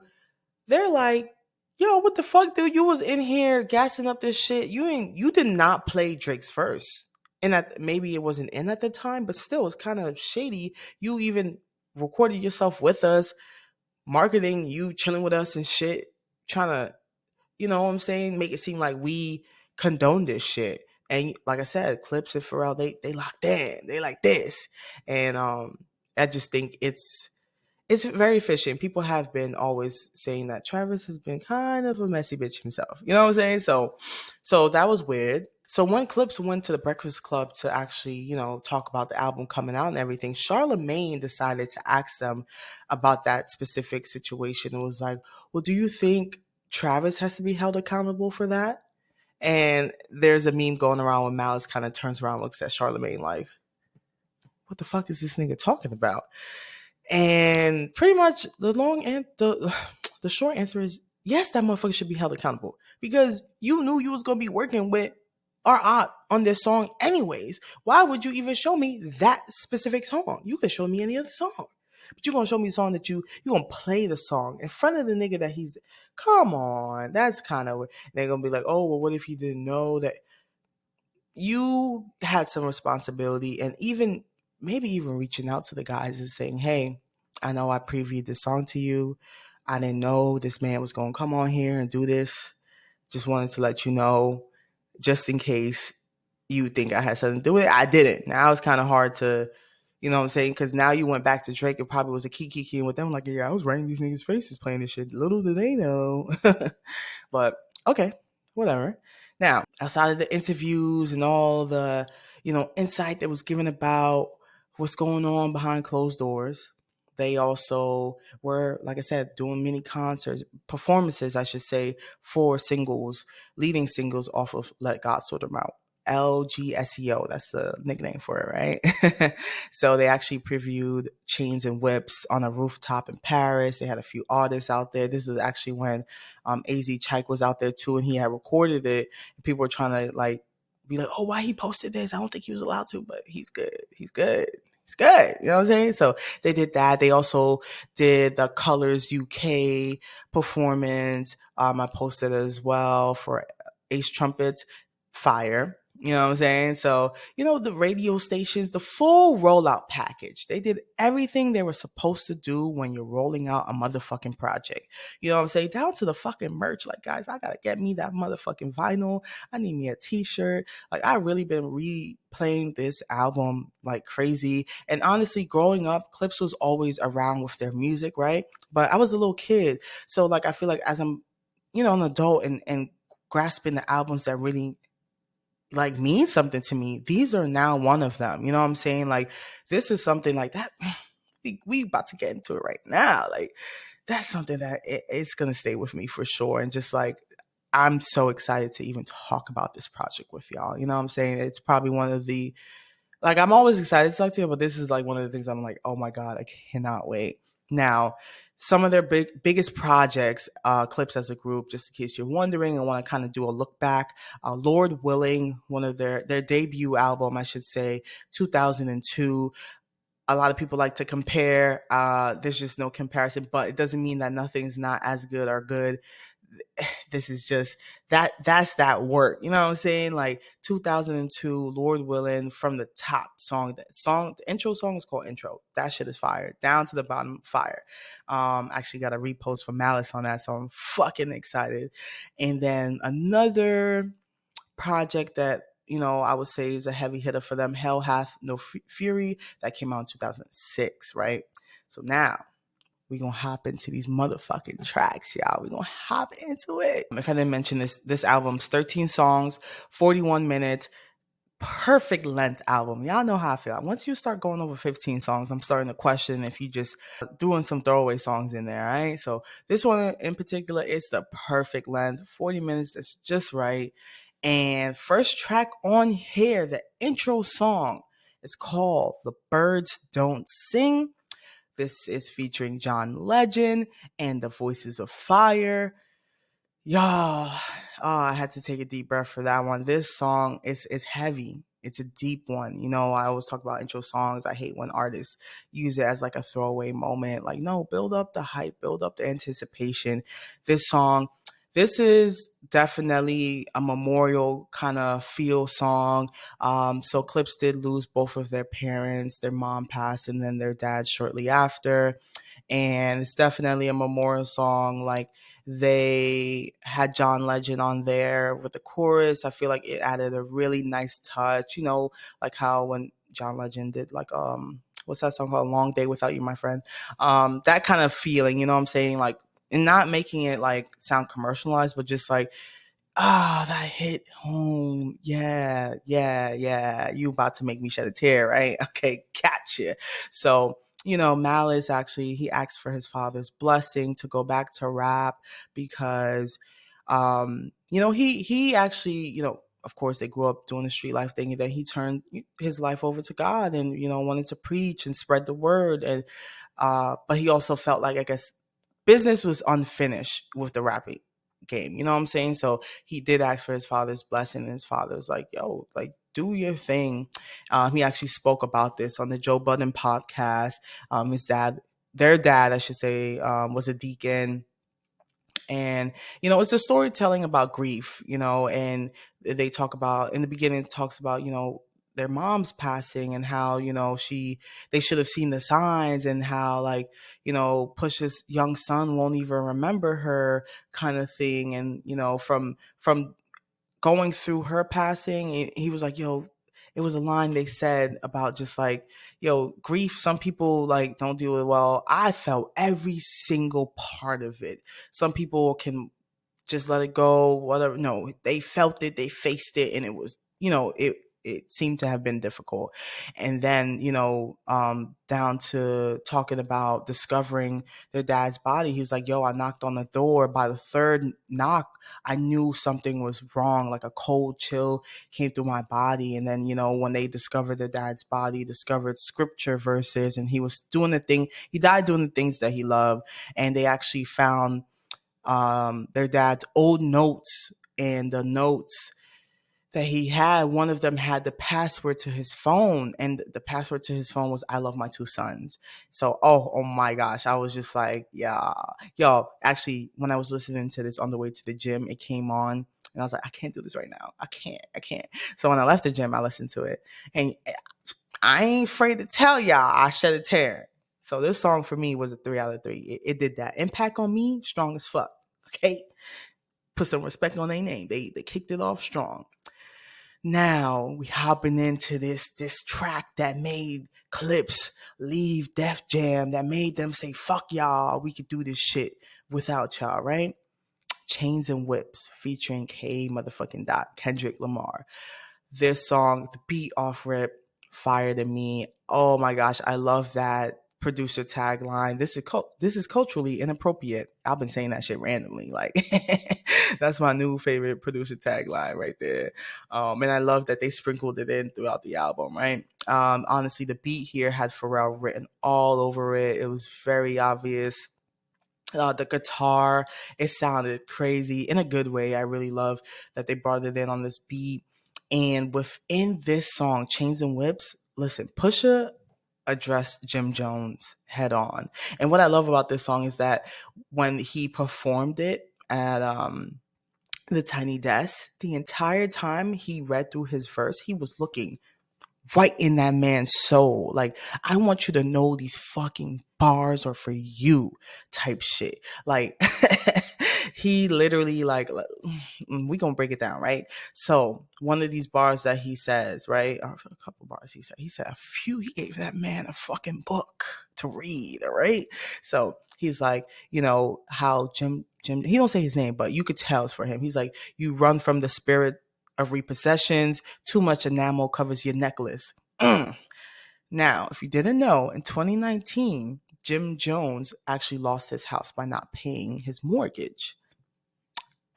A: they're like, yo, what the fuck, dude? You was in here gassing up this shit. You did not play Drake's verse. And maybe it wasn't in at the time, but still, it's kind of shady. You even recorded yourself with us, marketing you chilling with us and shit, trying to, you know what I'm saying, make it seem like we condone this shit. And like I said, Clipse and Pharrell, they locked in. They like this. And I just think it's very fishy. And people have been always saying that Travis has been kind of a messy bitch himself. You know what I'm saying? So that was weird. So when Clipse went to the Breakfast Club to actually, talk about the album coming out and everything, Charlemagne decided to ask them about that specific situation. It was like, well, do you think Travis has to be held accountable for that? And there's a meme going around when Malice kind of turns around and looks at Charlemagne like, what the fuck is this nigga talking about? And pretty much the short answer is yes, that motherfucker should be held accountable because you knew you was gonna be working with our aunt on this song anyways. Why would you even show me that specific song? You could show me any other song, but you're gonna show me the song that you gonna play the song in front of the nigga that he's. Come on, that's kind of. They're gonna be like, oh well, what if he didn't know that? You had some responsibility, and maybe even reaching out to the guys and saying, hey, I know I previewed this song to you. I didn't know this man was going to come on here and do this. Just wanted to let you know, just in case you think I had something to do with it. I didn't. Now it's kind of hard to, you know what I'm saying? Because now you went back to Drake. It probably was a key with them. Like, yeah, I was writing these niggas' faces playing this shit. Little do they know. But okay, whatever. Now, outside of the interviews and all the, insight that was given about what's going on behind closed doors, they also were, like I said, doing mini concerts, performances, I should say, for leading singles off of Let God Sort Them Out. LGSEO, that's the nickname for it, right? So they actually previewed Chains and Whips on a rooftop in Paris. They had a few artists out there. This is actually when AZ Chike was out there too, and he had recorded it. And people were trying to be like, oh, why he posted this? I don't think he was allowed to, but he's good. He's good. It's good. You know what I'm saying? So they did that. They also did the Colors UK performance. I posted it as well for Ace Trumpets. Fire. You know what I'm saying? So, the radio stations, the full rollout package. They did everything they were supposed to do when you're rolling out a motherfucking project. You know what I'm saying? Down to the fucking merch. Like, guys, I gotta get me that motherfucking vinyl. I need me a t-shirt. Like, I really been replaying this album like crazy. And honestly, growing up, Clipse was always around with their music, right? But I was a little kid. So, I feel like as I'm, an adult and grasping the albums that really means something to me, these are now one of them. You know what I'm saying? Like, this is something like that. we about to get into it right now. Like, that's something that it's gonna stay with me for sure. And just like, I'm so excited to even talk about this project with y'all. You know what I'm saying? It's probably one of the, like, I'm always excited to talk to you, but this is like one of the things I'm like, oh my God, I cannot wait. Now, some of their biggest projects, Clipse as a group, just in case you're wondering and want to kind of do a look back. Lord Willing, one of their debut album, I should say, 2002. A lot of people like to compare. There's just no comparison, but it doesn't mean that nothing's not as good or good. This is just that's that work. You know what I'm saying? Like 2002, Lord Willing, from the top song. The intro song is called Intro. That shit is fire. Down to the bottom, fire. Actually got a repost from Malice on that, so I'm fucking excited. And then another project that, I would say is a heavy hitter for them, Hell Hath No Fury, that came out in 2006, right? So now we're gonna hop into these motherfucking tracks, y'all. We're gonna hop into it. If I didn't mention this album's 13 songs, 41 minutes, perfect length album. Y'all know how I feel. Once you start going over 15 songs, I'm starting to question if you just doing some throwaway songs in there, right? So this one in particular, it's the perfect length. 40 minutes, that's just right. And first track on here, the intro song, is called The Birds Don't Sing. This is featuring John Legend and the Voices of Fire. Y'all, I had to take a deep breath for that one. This song is heavy. It's a deep one. I always talk about intro songs. I hate when artists use it as like a throwaway moment. Like, no, build up the hype, build up the anticipation. This song, this is definitely a memorial kind of feel song. So Clipse did lose both of their parents. Their mom passed and then their dad shortly after. And it's definitely a memorial song. Like, they had John Legend on there with the chorus. I feel like it added a really nice touch, like how when John Legend did like what's that song called? Long Day Without You, My Friend. That kind of feeling, you know what I'm saying? Like, and not making it like sound commercialized, but just like, that hit home. Yeah, yeah, yeah. You about to make me shed a tear, right? Okay, gotcha. So, Malice actually, he asked for his father's blessing to go back to rap because, he actually, of course, they grew up doing the street life thing, and then he turned his life over to God and, wanted to preach and spread the word. And, but he also felt like, I guess, business was unfinished with the rapping game. You know what I'm saying? So he did ask for his father's blessing, and his father's like, yo, like, do your thing. He actually spoke about this on the Joe Budden podcast. Their dad, I should say, was a deacon. And, it's the storytelling about grief, and they talk about, in the beginning, it talks about, their mom's passing and how, they should have seen the signs, and how, like, Push's young son won't even remember her, kind of thing. And, from going through her passing, he was like, yo, it was a line they said about just like, yo, grief, some people like don't deal with it well. I felt every single part of it. Some people can just let it go, whatever. No, they felt it, they faced it, and it was, it seemed to have been difficult. And then, down to talking about discovering their dad's body. He was like, yo, I knocked on the door. By the third knock, I knew something was wrong. Like a cold chill came through my body. And then, when they discovered their dad's body, discovered scripture verses, and he was doing he died doing the things that he loved. And they actually found their dad's old notes, and the notes that he had, one of them had the password to his phone, and the password to his phone was "I love my two sons." So, oh my gosh, I was just like, yeah, yo. Actually, when I was listening to this on the way to the gym, it came on, and I was like, I can't do this right now. I can't. So when I left the gym, I listened to it, and I ain't afraid to tell y'all, I shed a tear. So this song for me was a 3 out of 3. It did that. Impact on me, strong as fuck. Okay, put some respect on their name. They kicked it off strong. Now we hopping into this track that made Clipse leave Def Jam, that made them say, fuck y'all, we could do this shit without y'all, right? Chains and Whips featuring K motherfucking Dot, Kendrick Lamar. This song, the beat off rip, fire to me. Oh my gosh, I love that producer tagline. This is culturally inappropriate. I've been saying that shit randomly. Like that's my new favorite producer tagline right there. And I love that they sprinkled it in throughout the album, right? Honestly, the beat here had Pharrell written all over it. It was very obvious. The guitar, it sounded crazy in a good way. I really love that they brought it in on this beat. And within this song, Chains and Whips, listen, Pusha addressed Jim Jones head on. And what I love about this song is that when he performed it at the Tiny Desk, the entire time he read through his verse, he was looking right in that man's soul. Like, I want you to know these fucking bars are for you type shit. Like, he literally, like, we gonna break it down, right? So one of these bars that he says, right, or a couple bars he said a few, he gave that man a fucking book to read, all right? So he's like, you know, how Jim, he don't say his name, but you could tell it's for him. He's like, you run from the spirit of repossessions. Too much enamel covers your necklace. Now, if you didn't know, in 2019, Jim Jones actually lost his house by not paying his mortgage.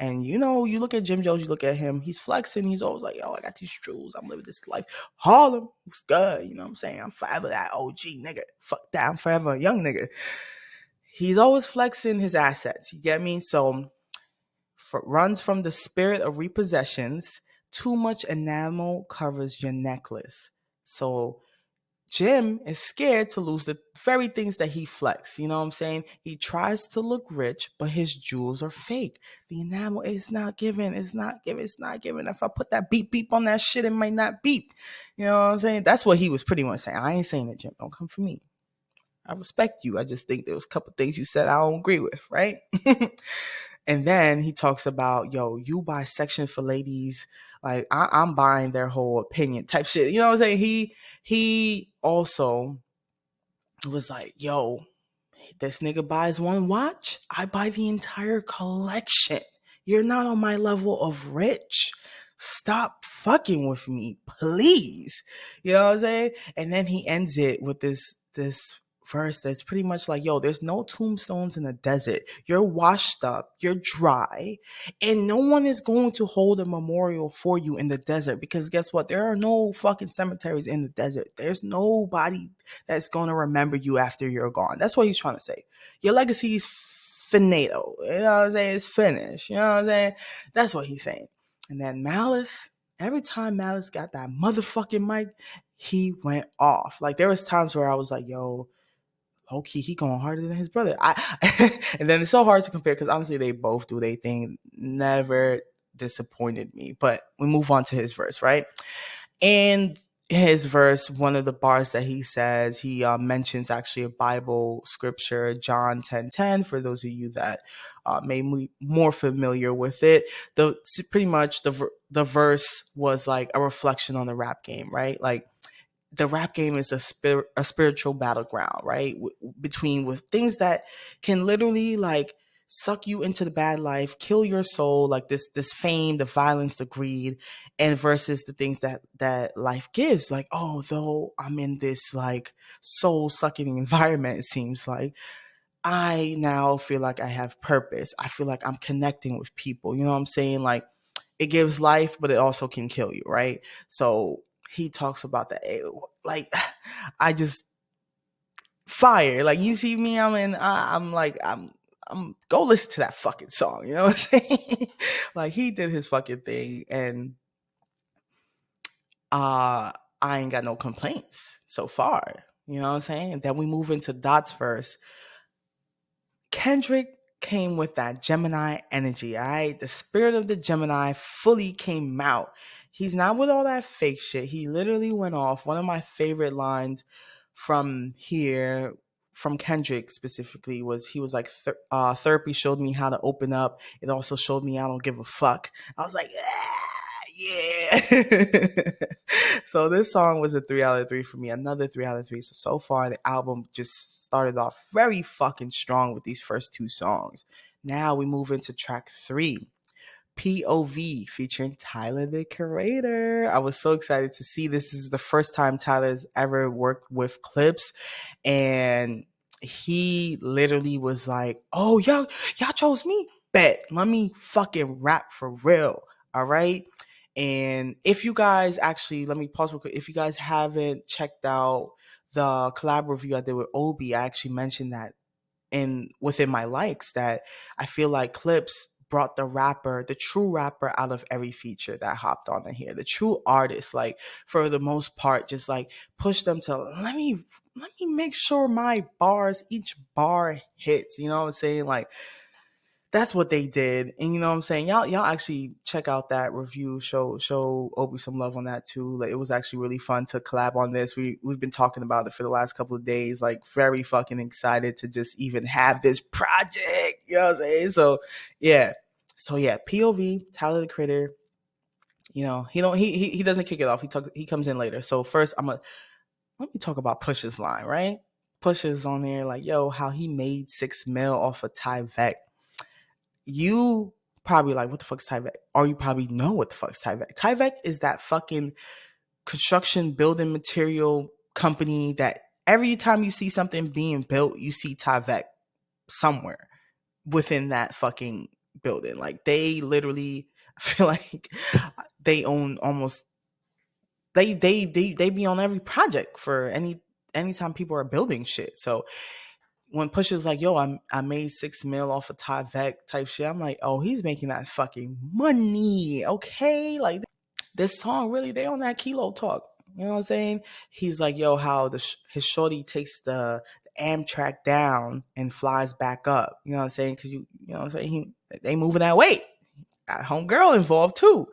A: And you know, you look at Jim Jones, you look at him, he's flexing. He's always like, yo, I got these jewels. I'm living this life. Harlem, it's good. You know what I'm saying? I'm forever that OG nigga. Fuck that. I'm forever a young nigga. He's always flexing his assets. You get me? So, runs from the spirit of repossessions. Too much enamel covers your necklace. So Jim is scared to lose the very things that he flex. You know what I'm saying? He tries to look rich, but his jewels are fake. The enamel is not given. It's not given. It's not given. If I put that beep beep on that shit, it might not beep. You know what I'm saying? That's what he was pretty much saying. I ain't saying it, Jim. Don't come for me. I respect you. I just think there was a couple things you said I don't agree with, right? And then he talks about, yo, you buy section for ladies. Like, I'm buying their whole opinion type shit. You know what I'm saying? He also was like, yo, this nigga buys one watch. I buy the entire collection. You're not on my level of rich. Stop fucking with me, please. You know what I'm saying? And then he ends it with this verse that's pretty much like, yo, there's no tombstones in the desert. You're washed up, you're dry, and no one is going to hold a memorial for you in the desert, because guess what? There are no fucking cemeteries in the desert. There's nobody that's going to remember you after you're gone. That's what he's trying to say. Your legacy is finito. You know what I'm saying? It's finished. You know what I'm saying? That's what he's saying. And then Malice, every time Malice got that motherfucking mic, he went off. Like, there was times where I was like, yo, low-key, he going harder than his brother. And then it's so hard to compare because honestly, they both do their thing. Never disappointed me. But we move on to his verse, right? And his verse, one of the bars that he says, he mentions actually a Bible scripture, John 10:10, for those of you that may be more familiar with it. Pretty much the verse was like a reflection on the rap game, right? Like, the rap game is a spiritual battleground, right? Between with things that can literally like suck you into the bad life, kill your soul, like this fame, the violence, the greed, and versus the things that life gives. Like, oh, though I'm in this like soul sucking environment, it seems like I now feel like I have purpose. I feel like I'm connecting with people. You know what I'm saying? Like, it gives life, but it also can kill you, right? So he talks about that. Like, I just fire. Like, you see me, I'm go listen to that fucking song. You know what I'm saying? Like, he did his fucking thing, and I ain't got no complaints so far. You know what I'm saying? And then we move into Dot's verse. Kendrick came with that Gemini energy, all right? The spirit of the Gemini fully came out. He's not with all that fake shit. He literally went off. One of my favorite lines from here, from Kendrick specifically, was he was like, therapy showed me how to open up. It also showed me I don't give a fuck. I was like, yeah. So this song was a 3 out of 3 for me. Another 3 out of 3. So far, the album just started off very fucking strong with these first two songs. Now we move into track 3, POV featuring Tyler the Creator. I was so excited to see this. This is the first time Tyler's ever worked with Clipse, and he literally was like, "Oh, y'all chose me. Bet, let me fucking rap for real." All right. And if you guys actually, let me pause real quick. If you guys haven't checked out the collab review I did with Obi, I actually mentioned that within my likes, that I feel like Clipse brought the true rapper out of every feature that hopped on in here. The true artist, like for the most part, just like push them to let me make sure each bar hits. You know what I'm saying? Like that's what they did. And you know what I'm saying? Y'all actually check out that review. Show Obi some love on that too. Like it was actually really fun to collab on this. We've been talking about it for the last couple of days. Like very fucking excited to just even have this project. You know what I'm saying? So yeah. POV, Tyler the Creator. You know, he doesn't kick it off. He comes in later. So first let me talk about Push's line, right? Push's on there like, yo, how he made 6 mil off of Ty Vec. You probably like, what the fuck's Tyvek? Or you probably know what the fuck's Tyvek. Tyvek is that fucking construction building material company that every time you see something being built, you see Tyvek somewhere within that fucking building. Like they literally, I feel like they own almost they be on every project for anytime people are building shit. So when Push is like, yo, I made 6 mil off of Tyvek type shit, I'm like, oh, he's making that fucking money. Okay. Like this song really, they on that kilo talk. You know what I'm saying? He's like, yo, how his shorty takes the Amtrak down and flies back up. You know what I'm saying? Cause you know what I'm saying? They moving that weight. Got homegirl involved too.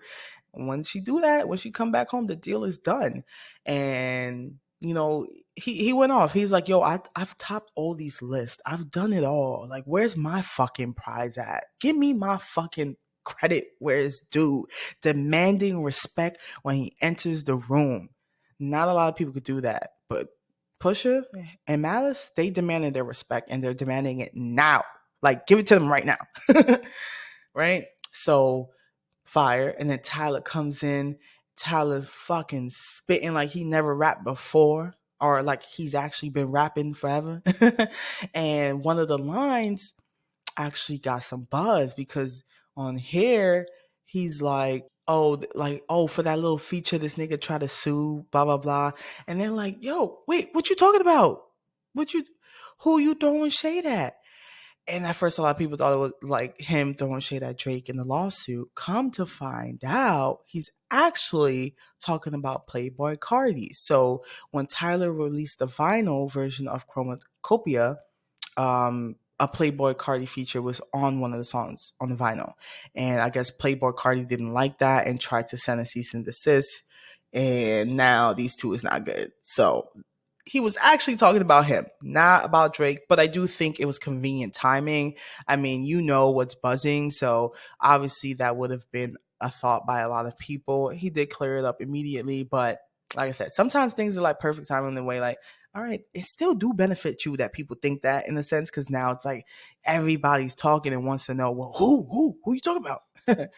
A: When she do that, when she come back home, the deal is done. And you know, he went off. He's like, yo, I've topped all these lists. I've done it all. Like, where's my fucking prize at? Give me my fucking credit where it's due. Demanding respect when he enters the room. Not a lot of people could do that, but Pusha and Malice, they demanded their respect and they're demanding it now. Like, give it to them right now. Right? So fire. And then Tyler comes in. Tyler's fucking spitting like he never rapped before, or like he's actually been rapping forever. And one of the lines actually got some buzz because on here he's like, for that little feature, this nigga tried to sue, blah blah blah. And they're like, yo, wait, what you talking about? Who you throwing shade at? And at first, a lot of people thought it was like him throwing shade at Drake in the lawsuit. Come to find out, he's actually talking about Playboy Cardi. So when Tyler released the vinyl version of Chromacopia, a Playboy Cardi feature was on one of the songs on the vinyl. And I guess Playboy Cardi didn't like that and tried to send a cease and desist. And now these two is not good. So he was actually talking about him, not about Drake, but I do think it was convenient timing. I mean, you know what's buzzing, so obviously that would have been a thought by a lot of people. He did clear it up immediately, but like I said, sometimes things are like perfect timing in the way, like, all right, it still do benefit you that people think that in a sense, because now it's like everybody's talking and wants to know, well, who you talking about?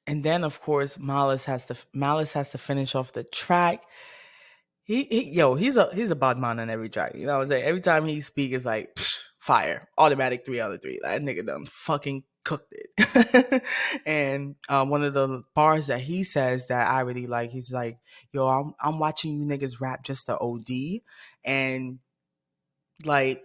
A: And then of course Malice has to finish off the track. He's a bad man on every track. You know what I'm saying? Every time he speaks, it's like fire, automatic 3 out of 3. That nigga done fucking cooked it. And one of the bars that he says that I really like, he's like, "Yo, I'm watching you niggas rap just to OD," and like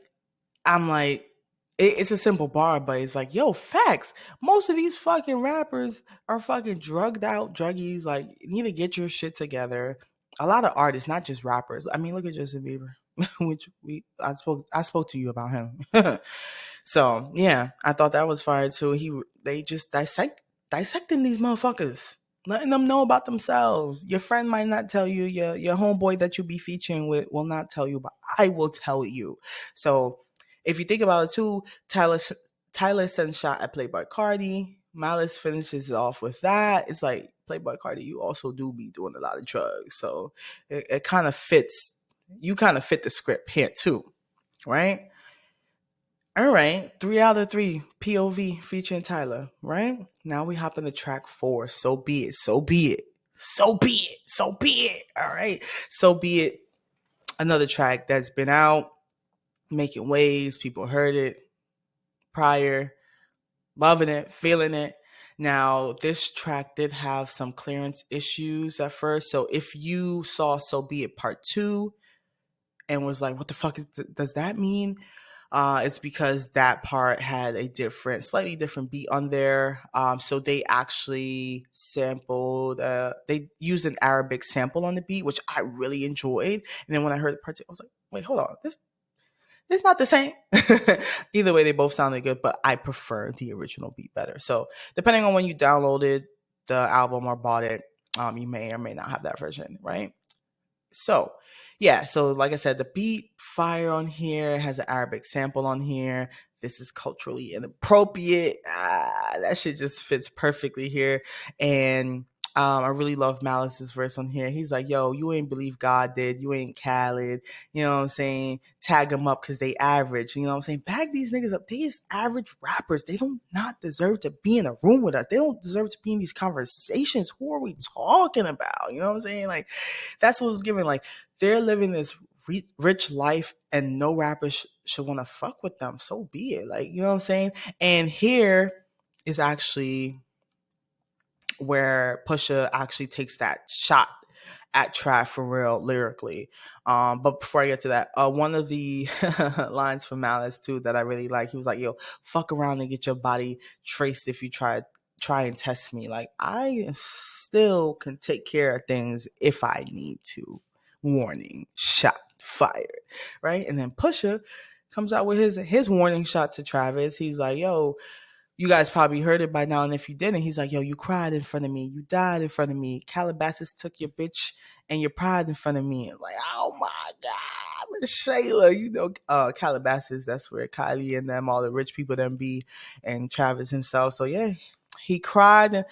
A: I'm like, it's a simple bar, but it's like, yo, facts. Most of these fucking rappers are fucking drugged out druggies. Like, you need to get your shit together. A lot of artists, not just rappers. I mean, look at Justin Bieber, which I spoke to you about him. So yeah, I thought that was fire too. They just dissecting these motherfuckers, letting them know about themselves. Your friend might not tell you. Your homeboy that you be featuring with will not tell you, but I will tell you. So if you think about it too, Tyler sends shot at Playboy Cardi. Malice finishes off with that. It's like, Playboy Cardi, you also do be doing a lot of drugs, so it kind of fits. You kind of fit the script here too, right? All right, 3 out of 3 POV featuring Tyler. Right now we hop into track 4. So be it. So be it. So be it. So be it. All right. So be it. Another track that's been out, making waves. People heard it prior, loving it, feeling it. Now, this track did have some clearance issues at first. So if you saw So Be It Part 2 and was like, what the fuck does that mean? It's because that part had a slightly different beat on there. So they actually sampled, they used an Arabic sample on the beat, which I really enjoyed. And then when I heard the part 2, I was like, wait, hold on. It's not the same. Either way, they both sounded good, but I prefer the original beat better. So depending on when you downloaded the album or bought it, you may or may not have that version, right? So yeah, so like I said, the beat fire on here has an Arabic sample on here. This is culturally inappropriate. That shit just fits perfectly here. And I really love Malice's verse on here. He's like, yo, you ain't believe God did. You ain't Khaled. You know what I'm saying? Tag them up because they average. You know what I'm saying? Bag these niggas up. These average rappers, they don't not deserve to be in a room with us. They don't deserve to be in these conversations. Who are we talking about? You know what I'm saying? Like, that's what it was given. Like, they're living this rich life and no rapper should want to fuck with them. So be it. Like, you know what I'm saying? And here is actually where Pusha actually takes that shot at Trav for real lyrically. But before I get to that, one of the lines from Malice too that I really like, he was like, yo, fuck around and get your body traced if you try and test me. Like, I still can take care of things if I need to. Warning, shot fired. Right? And then Pusha comes out with his warning shot to Travis. He's like, yo, you guys probably heard it by now, and if you didn't, he's like, yo, you cried in front of me, you died in front of me, Calabasas took your bitch and your pride in front of me. And like, oh my God, Shayla, you know, Calabasas, that's where Kylie and them, all the rich people them be, and Travis himself. So yeah, he cried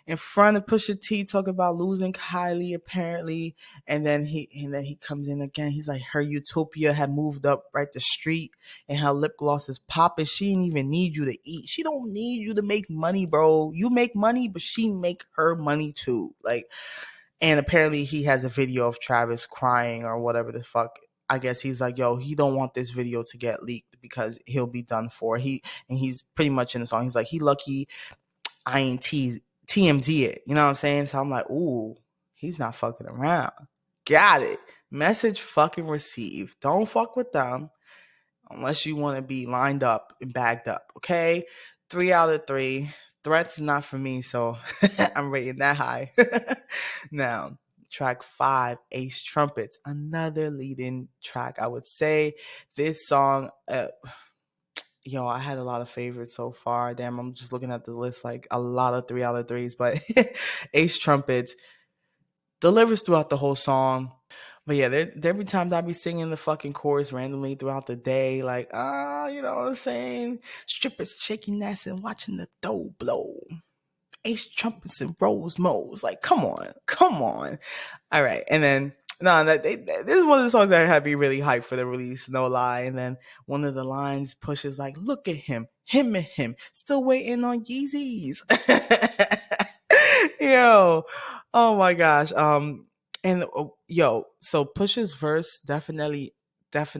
A: in front of Pusha T, talking about losing Kylie apparently, and then he comes in again. He's like, her utopia had moved up right the street, and her lip gloss is popping. She didn't even need you to eat. She don't need you to make money, bro. You make money, but she make her money too. Like, and apparently he has a video of Travis crying or whatever the fuck. I guess he's like, yo, he don't want this video to get leaked because he'll be done for. He's pretty much in the song. He's like, he lucky I ain't TMZ it. You know what I'm saying? So I'm like, ooh, he's not fucking around. Got it. Message fucking received. Don't fuck with them unless you want to be lined up and bagged up. Okay? 3 out of 3. Threats is not for me, so I'm rating that high. Now, track 5, Ace Trumpets, another leading track. I would say this song, I had a lot of favorites so far. Damn, I'm just looking at the list, like a lot of 3 out of 3s, but Ace Trumpets delivers throughout the whole song. But yeah, there be times I be singing the fucking chorus randomly throughout the day, like, you know what I'm saying? Strippers shaking ass and watching the dough blow. Ace Trumpets and Rose Mo's. Like, come on. All right, and then this is one of the songs that had me really hyped for the release, no lie. And then one of the lines pushes like, "Look at him and him, still waiting on Yeezys." Yo, oh my gosh. And so Push's verse definitely got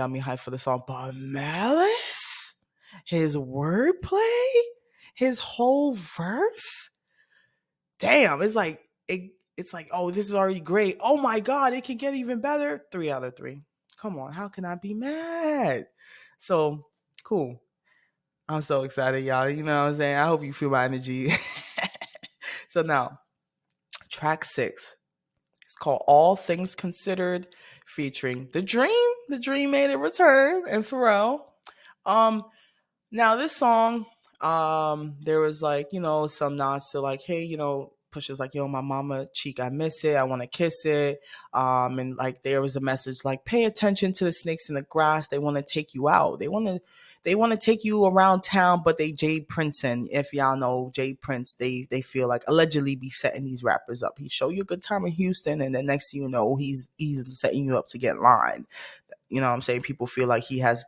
A: me hyped for the song, but Malice, his wordplay, his whole verse, damn, it's like, oh, this is already great. Oh my God, it can get even better. 3 out of 3. Come on, how can I be mad? So cool. I'm so excited, y'all. You know what I'm saying? I hope you feel my energy. So now, track 6. It's called All Things Considered, featuring The Dream. The Dream made a return, and Pharrell. Now this song, there was like, some nods to like, hey, Pusha's like, yo, my mama cheek, I miss it, I want to kiss it. And like there was a message like, pay attention to the snakes in the grass. They want to take you out. They want to take you around town, but they Jade Prince, and if y'all know Jade Prince, they feel like allegedly be setting these rappers up. He show you a good time in Houston, and then next thing you know, he's setting you up to get lined. You know what I'm saying? People feel like he has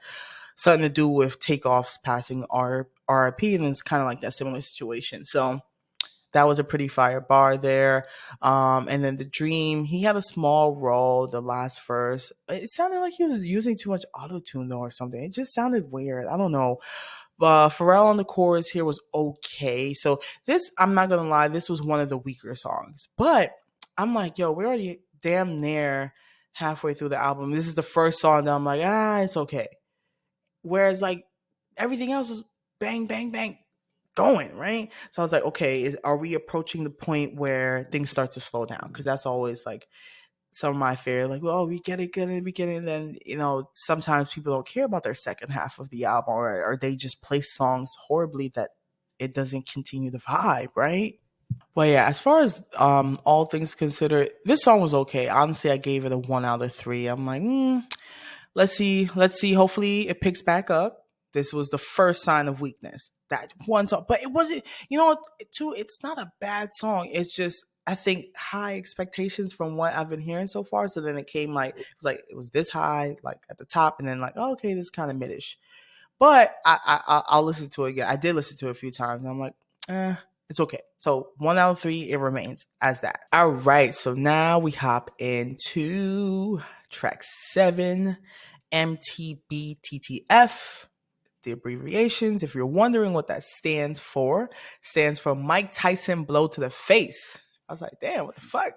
A: something to do with Takeoff's passing RIP, and it's kind of like that similar situation. So that was a pretty fire bar there. And then the Dream, he had a small role, the last verse. It sounded like he was using too much auto tune though, or something. It just sounded weird. I don't know. Pharrell on the chorus here was okay. So this, I'm not gonna lie, this was one of the weaker songs. But I'm like, yo, we're already damn near halfway through the album. This is the first song that I'm like, it's okay. Whereas like everything else was bang, bang, bang, going, right? So I was like, okay, are we approaching the point where things start to slow down? Because that's always like some of my fear, like, well, we get it good in the beginning, and then sometimes people don't care about their second half of the album, or they just play songs horribly that it doesn't continue the vibe, right? Well, yeah, as far as all things considered, this song was okay. Honestly, I gave it a 1 out of 3. I'm like, let's see. Hopefully, it picks back up. This was the first sign of weakness. That one song, but it wasn't. Too. It's not a bad song. It's just I think high expectations from what I've been hearing so far. So then it came it was this high, like at the top, and then like, oh, okay, this kind of midish. But I'll listen to it again. I did listen to it a few times, and I'm like, it's okay. So 1 out of 3, it remains as that. All right. So now we hop into track 7, MTBTTF. The abbreviations, if you're wondering what that stands for Mike Tyson blow to the face. I was like, damn, what the fuck?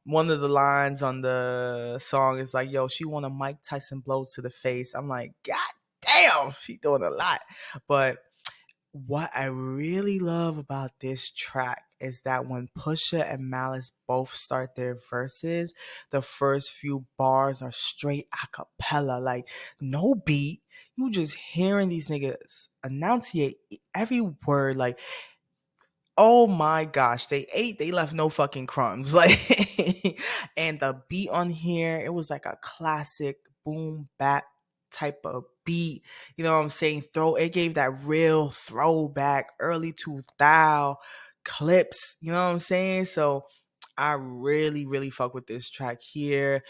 A: One of the lines on the song is like, yo, she want a Mike Tyson blow to the face. I'm like, God damn, she doing a lot. But what I really love about this track is that when Pusha and Malice both start their verses, the first few bars are straight a cappella, like no beat. You just hearing these niggas enunciate every word, like, oh my gosh, they left no fucking crumbs. Like, and the beat on here, it was like a classic boom bap type of beat. You know what I'm saying? It gave that real throwback early 2000 Clipse. You know what I'm saying? So I really, really fuck with this track here.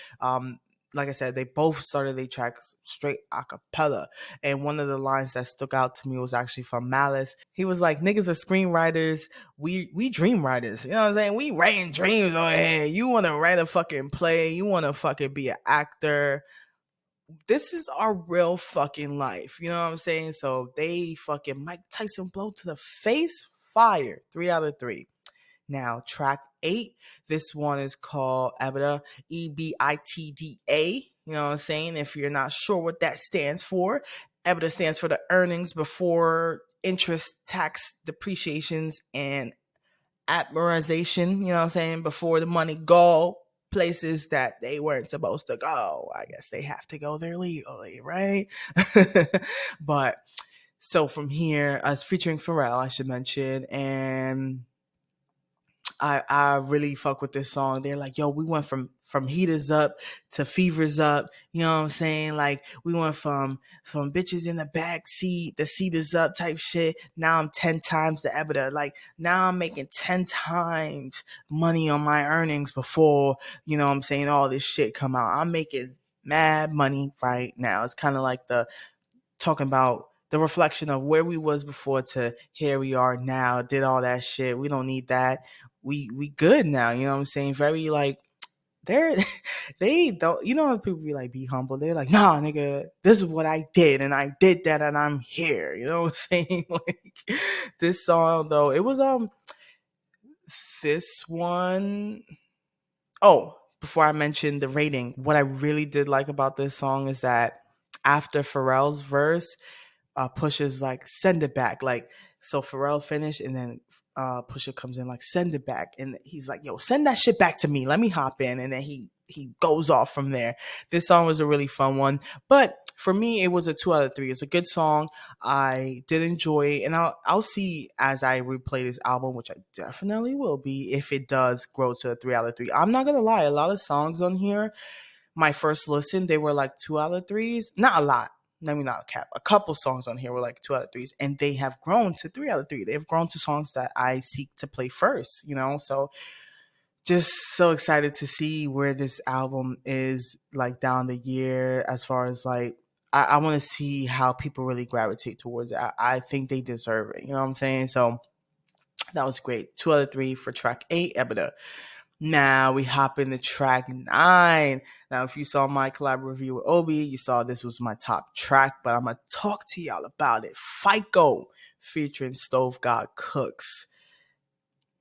A: Like I said, they both started their tracks straight a cappella. And one of the lines that stuck out to me was actually from Malice. He was like, niggas are screenwriters. We dream writers. You know what I'm saying? We writing dreams on here. You want to write a fucking play. You want to fucking be an actor. This is our real fucking life. You know what I'm saying? So they fucking Mike Tyson blow to the face. Fire. 3 out of 3. Now, track 8, this one is called EBITDA, EBITDA. You know what I'm saying? If you're not sure what that stands for, EBITDA stands for the earnings before interest, tax, depreciations, and amortization. You know what I'm saying? Before the money go places that they weren't supposed to go. I guess they have to go there legally, right? But so from here, as featuring Pharrell, I should mention, and I really fuck with this song. They're like, yo, we went from heaters up to fevers up. You know what I'm saying? Like, we went from bitches in the back seat, the seat is up type shit. Now I'm 10 times the EBITDA. Like, now I'm making 10 times money on my earnings before, you know what I'm saying, all this shit come out. I'm making mad money right now. It's kind of like the talking about the reflection of where we was before to here we are now. Did all that shit. We don't need that. We good now. You know what I'm saying? Very like they're they don't, you know how people be like, be humble. They're like, nah, nigga, this is what I did, and I did that, and I'm here. You know what I'm saying? Like, this song though, it was this one. Oh, before I mention the rating, what I really did like about this song is that after Pharrell's verse, Pusha's like, send it back. Like, so Pharrell finished, and then Pusha comes in like, send it back. And he's like, yo, send that shit back to me. Let me hop in. And then he goes off from there. This song was a really fun one. But for me, it was a 2 out of 3. It's a good song. I did enjoy it. And I'll see as I replay this album, which I definitely will be, if it does grow to a 3 out of 3. I'm not gonna lie, a lot of songs on here, my first listen, they were like 2 out of 3s. Not a lot. Let me not cap. A couple songs on here were like 2 out of 3s, and they have grown to 3 out of 3. They've grown to songs that I seek to play first, you know? So just so excited to see where this album is like down the year as far as like I want to see how people really gravitate towards it. I think they deserve it. You know what I'm saying? So that was great. 2 out of 3 for track 8, Ebida. Now we hop into track 9. Now, if you saw my collab review with Obi, you saw this was my top track, but I'm going to talk to y'all about it. FICO featuring Stove God Cooks.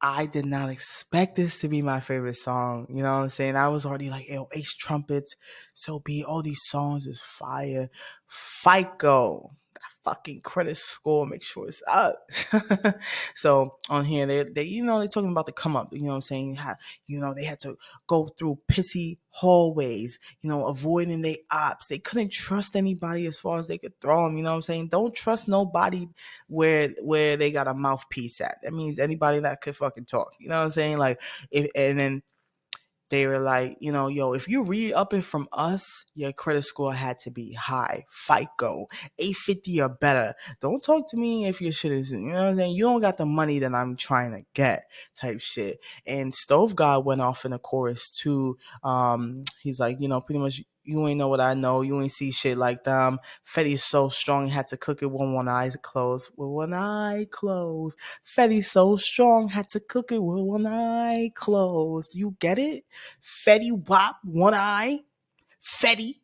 A: I did not expect this to be my favorite song. You know what I'm saying? I was already like, yo, Ace Trumpets, So Be, all these songs is fire. FICO, that fucking credit score, make sure it's up. So on here, they they're talking about the come up, you know what I'm saying? How, they had to go through pissy hallways, avoiding their ops. They couldn't trust anybody as far as they could throw them, you know what I'm saying? Don't trust nobody where they got a mouthpiece at. That means anybody that could fucking talk. You know what I'm saying? Like, and then they were like, yo, if you re-upping from us, your credit score had to be high. FICO, 850 or better. Don't talk to me if your shit isn't, you know what I'm saying? You don't got the money that I'm trying to get type shit. And Stove God went off in the chorus too. He's like, pretty much, you ain't know what I know. You ain't see shit like them. Fetty's so strong, had to cook it with one eye closed. With one eye closed. Fetty's so strong, had to cook it with one eye closed. You get it? Fetty Wap, one eye. Fetty,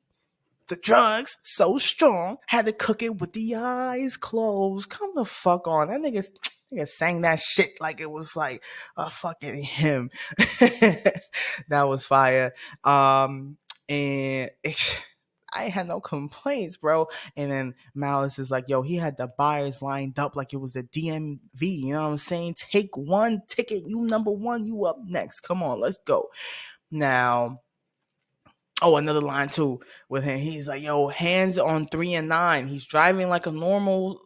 A: the drugs, so strong, had to cook it with the eyes closed. Come the fuck on. That nigga sang that shit like it was like a fucking hymn. That was fire. And I ain't had no complaints, bro. And then Malice is like, yo, he had the buyers lined up like it was the DMV. You know what I'm saying? Take one ticket. You number one. You up next. Come on, let's go. Now, another line too with him. He's like, yo, hands on 3 and 9. He's driving like a normal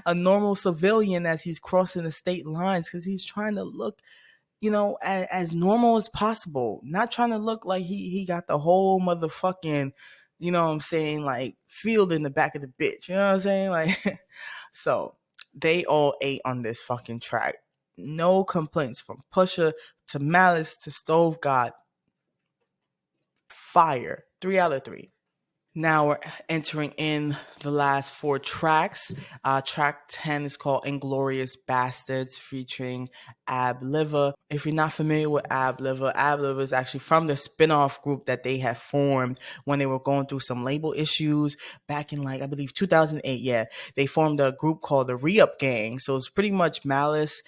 A: a normal civilian as he's crossing the state lines because he's trying to look as normal as possible. Not trying to look like he got the whole motherfucking, you know what I'm saying, like field in the back of the bitch. You know what I'm saying? Like, so they all ate on this fucking track. No complaints from Pusha to Malice to Stove God. Fire. 3 out of 3. Now we're entering in the last 4 tracks. Track 10 is called Inglorious Bastards featuring Ab Liver. If you're not familiar with Ab Liver is actually from the spin-off group that they had formed when they were going through some label issues back in, like, I believe 2008. Yeah, they formed a group called the Re-Up Gang. So it's pretty much Malice,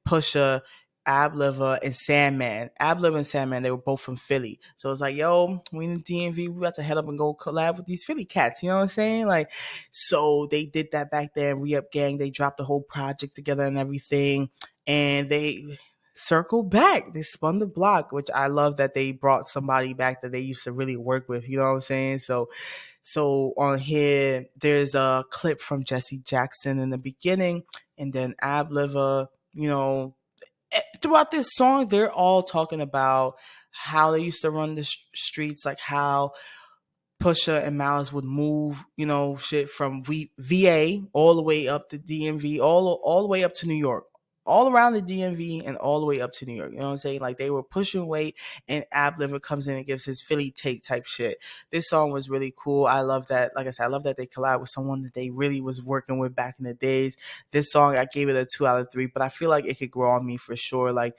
A: Pusha, Ab Liver, and Sandman. Ab Liver and Sandman, they were both from Philly. So it's like, yo, we in the DMV, we got to head up and go collab with these Philly cats. You know what I'm saying? Like, so they did that back there. Re-Up Gang, they dropped the whole project together and everything. And they circled back. They spun the block, which I love that they brought somebody back that they used to really work with. You know what I'm saying? So on here, there's a clip from Jesse Jackson in the beginning, and then Ab Liver, throughout this song, they're all talking about how they used to run the streets, like how Pusha and Malice would move, shit from VA all the way up to DMV, all the way up to New York, all around the DMV and all the way up to New York. You know what I'm saying? Like, they were pushing weight, and Ab Liver comes in and gives his Philly take type shit. This song was really cool. I love that. Like I said, I love that they collab with someone that they really was working with back in the days. This song, I gave it a 2 out of 3, but I feel like it could grow on me for sure. Like,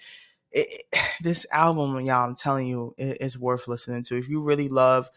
A: this album, y'all, I'm telling you, it's worth listening to. If you really love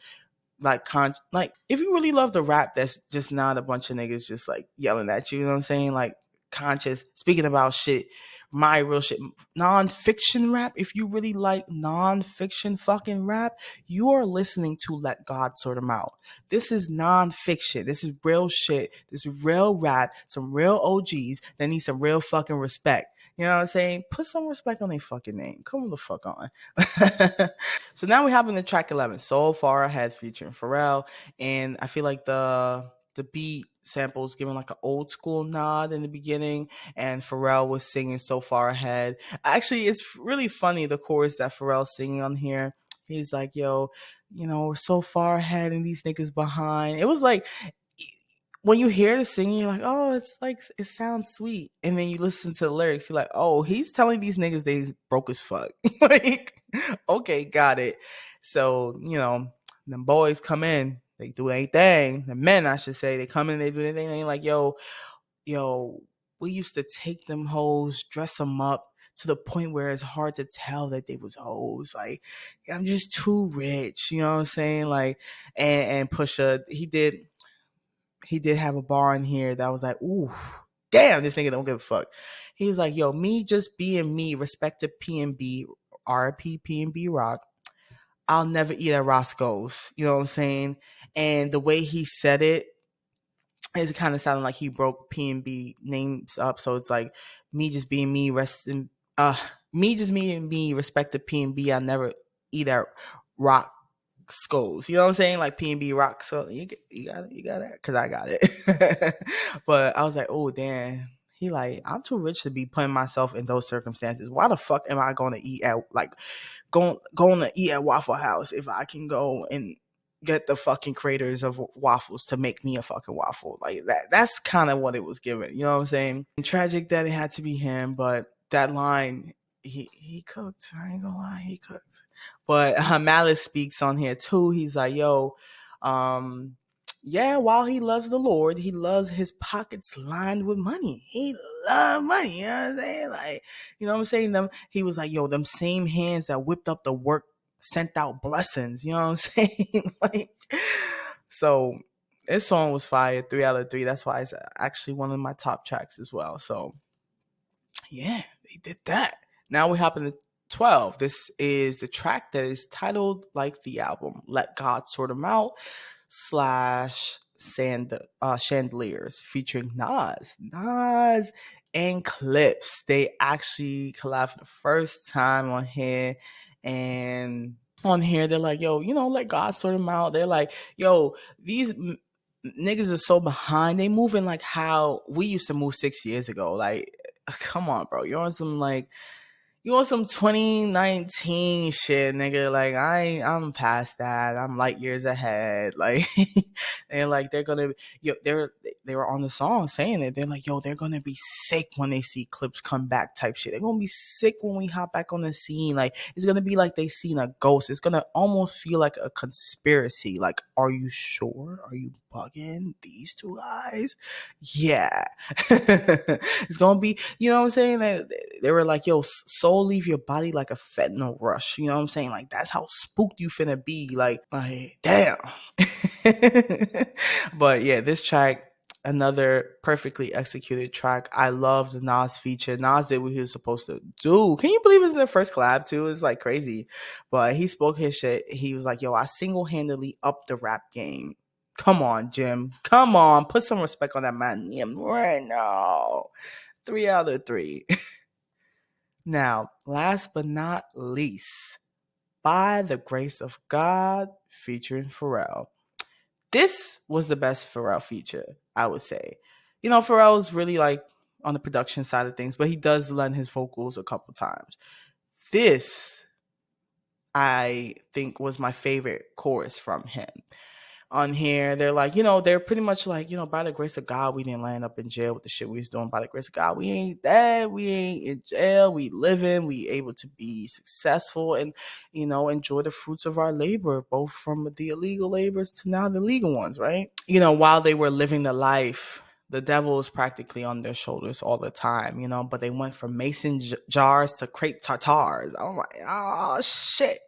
A: if you really love the rap that's just not a bunch of niggas just like yelling at you, you know what I'm saying? Like, conscious, speaking about shit, my real shit, non-fiction rap. If you really like non-fiction fucking rap, you are listening to Let God Sort 'Em Out. This is non-fiction. This is real shit. This is real rap. Some real OGs that need some real fucking respect. You know what I'm saying? Put some respect on their fucking name. Come the fuck on. So now we have in the track 11, So Far Ahead featuring Pharrell. And I feel like the beat samples giving like an old school nod in the beginning, and Pharrell was singing So Far Ahead. Actually, it's really funny, the chorus that Pharrell's singing on here. He's like, yo, we're so far ahead and these niggas behind. It was like, when you hear the singing, you're like, oh, it's like, it sounds sweet. And then you listen to the lyrics, you're like, oh, he's telling these niggas they broke as fuck. Like, okay, got it. So, them boys come in, They do their thing. The men, I should say, they come in, they do their thing. They like, yo, we used to take them hoes, dress them up to the point where it's hard to tell that they was hoes. Like, I'm just too rich, you know what I'm saying? Like, and Pusha, he did have a bar in here that was like, ooh, damn, this nigga don't give a fuck. He was like, yo, me just being me, respect to P&B, RP P&B Rock. I'll never eat at Roscoe's, you know what I'm saying? And the way he said it kind of sounded like he broke P&B names up. So it's like me just being me, me just being me, respect to P&B. I'll never eat at Rock Skulls. You know what I'm saying? Like P&B Rock. So you got it, because I got it. But I was like, oh damn. He like, I'm too rich to be putting myself in those circumstances. Why the fuck am I going to eat at going to eat at Waffle House if I can go and get the fucking creators of waffles to make me a fucking waffle? Like that's kind of what it was given. You know what I'm saying? And tragic that it had to be him, but that line, he cooked. I ain't gonna lie, he cooked. But Malice speaks on here too. He's like, yo, yeah, while he loves the Lord, he loves his pockets lined with money. He love money, you know what I'm saying? Like, you know what I'm saying? He was like, yo, them same hands that whipped up the work sent out blessings, you know what I'm saying? Like, so this song was fire, 3 out of 3. That's why it's actually one of my top tracks as well. So yeah, they did that. Now we hop into 12. This is the track that is titled like the album, Let God Sort 'Em Out / Chandeliers, featuring Nas and Clipse. They actually collabed for the first time on here, and on here they're like, yo, let God sort them out. They're like, yo, these niggas are so behind. They moving like how we used to move 6 years ago. Like, come on, bro. You're on some like you want some 2019 shit, nigga. Like I'm past that. I'm light years ahead. Like, and like they're gonna, they were on the song saying it. They're like, yo, they're gonna be sick when they see Clipse come back, type shit. They're gonna be sick when we hop back on the scene. Like it's gonna be like they seen a ghost. It's gonna almost feel like a conspiracy. Like, are you sure? Are you bugging these two guys? Yeah, it's gonna be. You know what I'm saying? They were like, yo, soul leave your body like a fentanyl rush. You know what I'm saying? Like, that's how spooked you finna be. Like damn. But yeah, this track, another perfectly executed track. I love the Nas feature. Nas did what he was supposed to do. Can you believe it's their first collab too? It's like crazy. But he spoke his shit. He was like, yo, I single-handedly upped the rap game. Come on, Jim. Come on. Put some respect on that man name right now. 3 out of 3. Now, last but not least, By the Grace of God featuring Pharrell. This was the best Pharrell feature, I would say. Pharrell's really like on the production side of things, but he does lend his vocals a couple times. This, I think, was my favorite chorus from him. On here, they're like, they're pretty much like, by the grace of God, we didn't land up in jail with the shit we was doing. By the grace of God, we ain't dead, we ain't in jail, we living, we able to be successful and, enjoy the fruits of our labor, both from the illegal labors to now the legal ones, right? While they were living the life, the devil is practically on their shoulders all the time, but they went from mason jars to crepe tartars. I'm like, oh shit.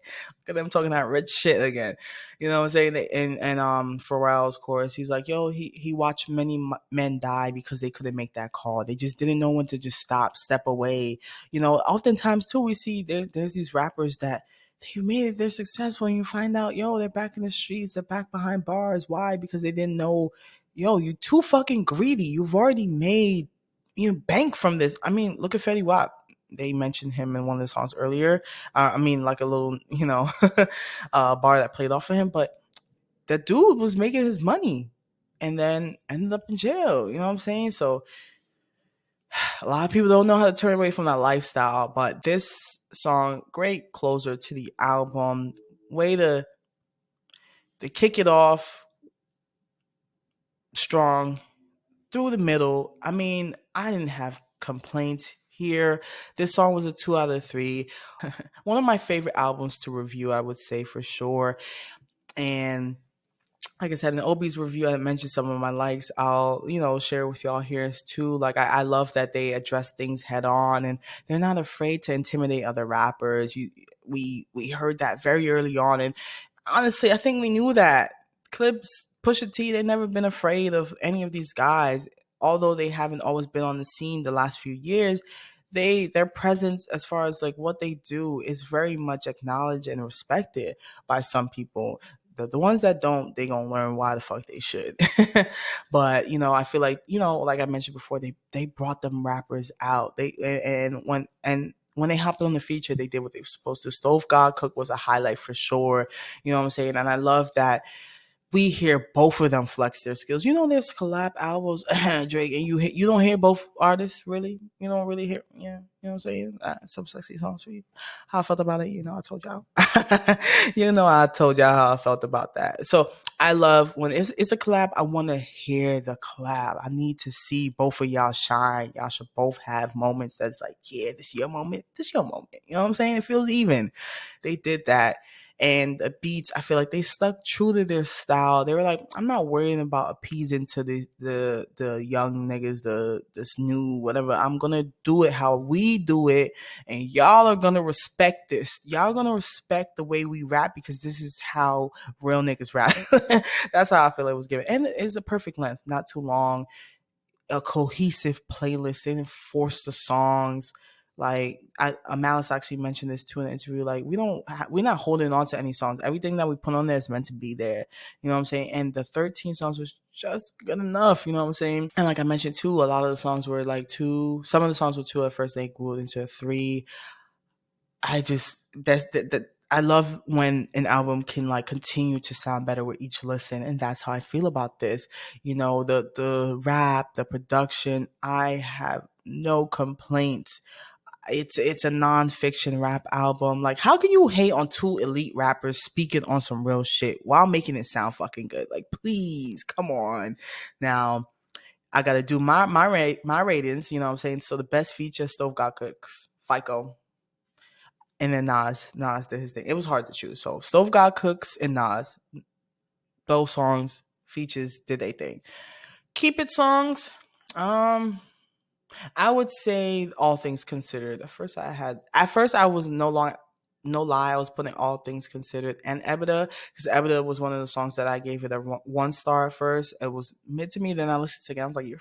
A: Look at them talking that rich shit again. You know what I'm saying? And Pharrell's chorus, he's like, yo, he watched many men die because they couldn't make that call. They just didn't know when to just step away. Oftentimes too, we see there's these rappers that they made it, they're successful, and you find out, yo, they're back in the streets, they're back behind bars. Why? Because they didn't know, yo, you too fucking greedy. You've already made bank from this. I mean, look at Fetty Wap. They mentioned him in one of the songs earlier. Like a little, bar that played off of him. But that dude was making his money and then ended up in jail. You know what I'm saying? So a lot of people don't know how to turn away from that lifestyle. But this song, great closer to the album. Way to kick it off strong through the middle. I mean, I didn't have complaints here. This song was a 2 out of 3. One of my favorite albums to review, I would say, for sure. And like I said, in the Obi's review, I mentioned some of my likes. I'll, share with y'all here too. Like, I love that they address things head on and they're not afraid to intimidate other rappers. We heard that very early on. And honestly, I think we knew that. Clipse, Pusha T, they've never been afraid of any of these guys. Although they haven't always been on the scene the last few years, their presence as far as like what they do is very much acknowledged and respected by some people. The ones that don't, they gonna learn why the fuck they should. But I feel like, like I mentioned before, they brought them rappers out. When they hopped on the feature, they did what they were supposed to. Stove God Cook was a highlight for sure. You know what I'm saying? And I love that we hear both of them flex their skills. There's collab albums, Drake, and you don't hear both artists really. You don't really hear, yeah. You know what I'm saying? Some sexy songs for you. How I felt about it, I told y'all. I told y'all how I felt about that. So I love when it's a collab. I want to hear the collab. I need to see both of y'all shine. Y'all should both have moments that's like, yeah, this is your moment. This is your moment. You know what I'm saying? It feels even. They did that. And the beats, I feel like they stuck true to their style. They were like, I'm not worrying about appeasing to the young niggas, this new whatever. I'm gonna do it how we do it, and y'all are gonna respect this. Y'all gonna respect the way we rap because this is how real niggas rap. That's how I feel it was given, and it's a perfect length, not too long, a cohesive playlist. They didn't force the songs. Like Malice actually mentioned this too in the interview. Like we're not holding on to any songs. Everything that we put on there is meant to be there. You know what I'm saying? And the 13 songs was just good enough. You know what I'm saying? And like I mentioned too, a lot of the songs were like two. Some of the songs were two at first. They grew into three. I just that's that. I love when an album can like continue to sound better with each listen, and that's how I feel about this. The rap, the production, I have no complaints. It's a nonfiction rap album. Like, how can you hate on two elite rappers speaking on some real shit while making it sound fucking good? Like, please, come on. Now, I gotta do my ratings. You know what I'm saying? So the best feature, Stove God Cooks, FICO, and then Nas did his thing. It was hard to choose. So Stove God Cooks and Nas, both songs features did they thing. Keep It songs, I would say all things considered. At first I was no lie, I was putting all things considered and Ebida, because Ebida was one of the songs that I gave it a 1 star at first. It was mid to me. Then I listened to it again. I was like, you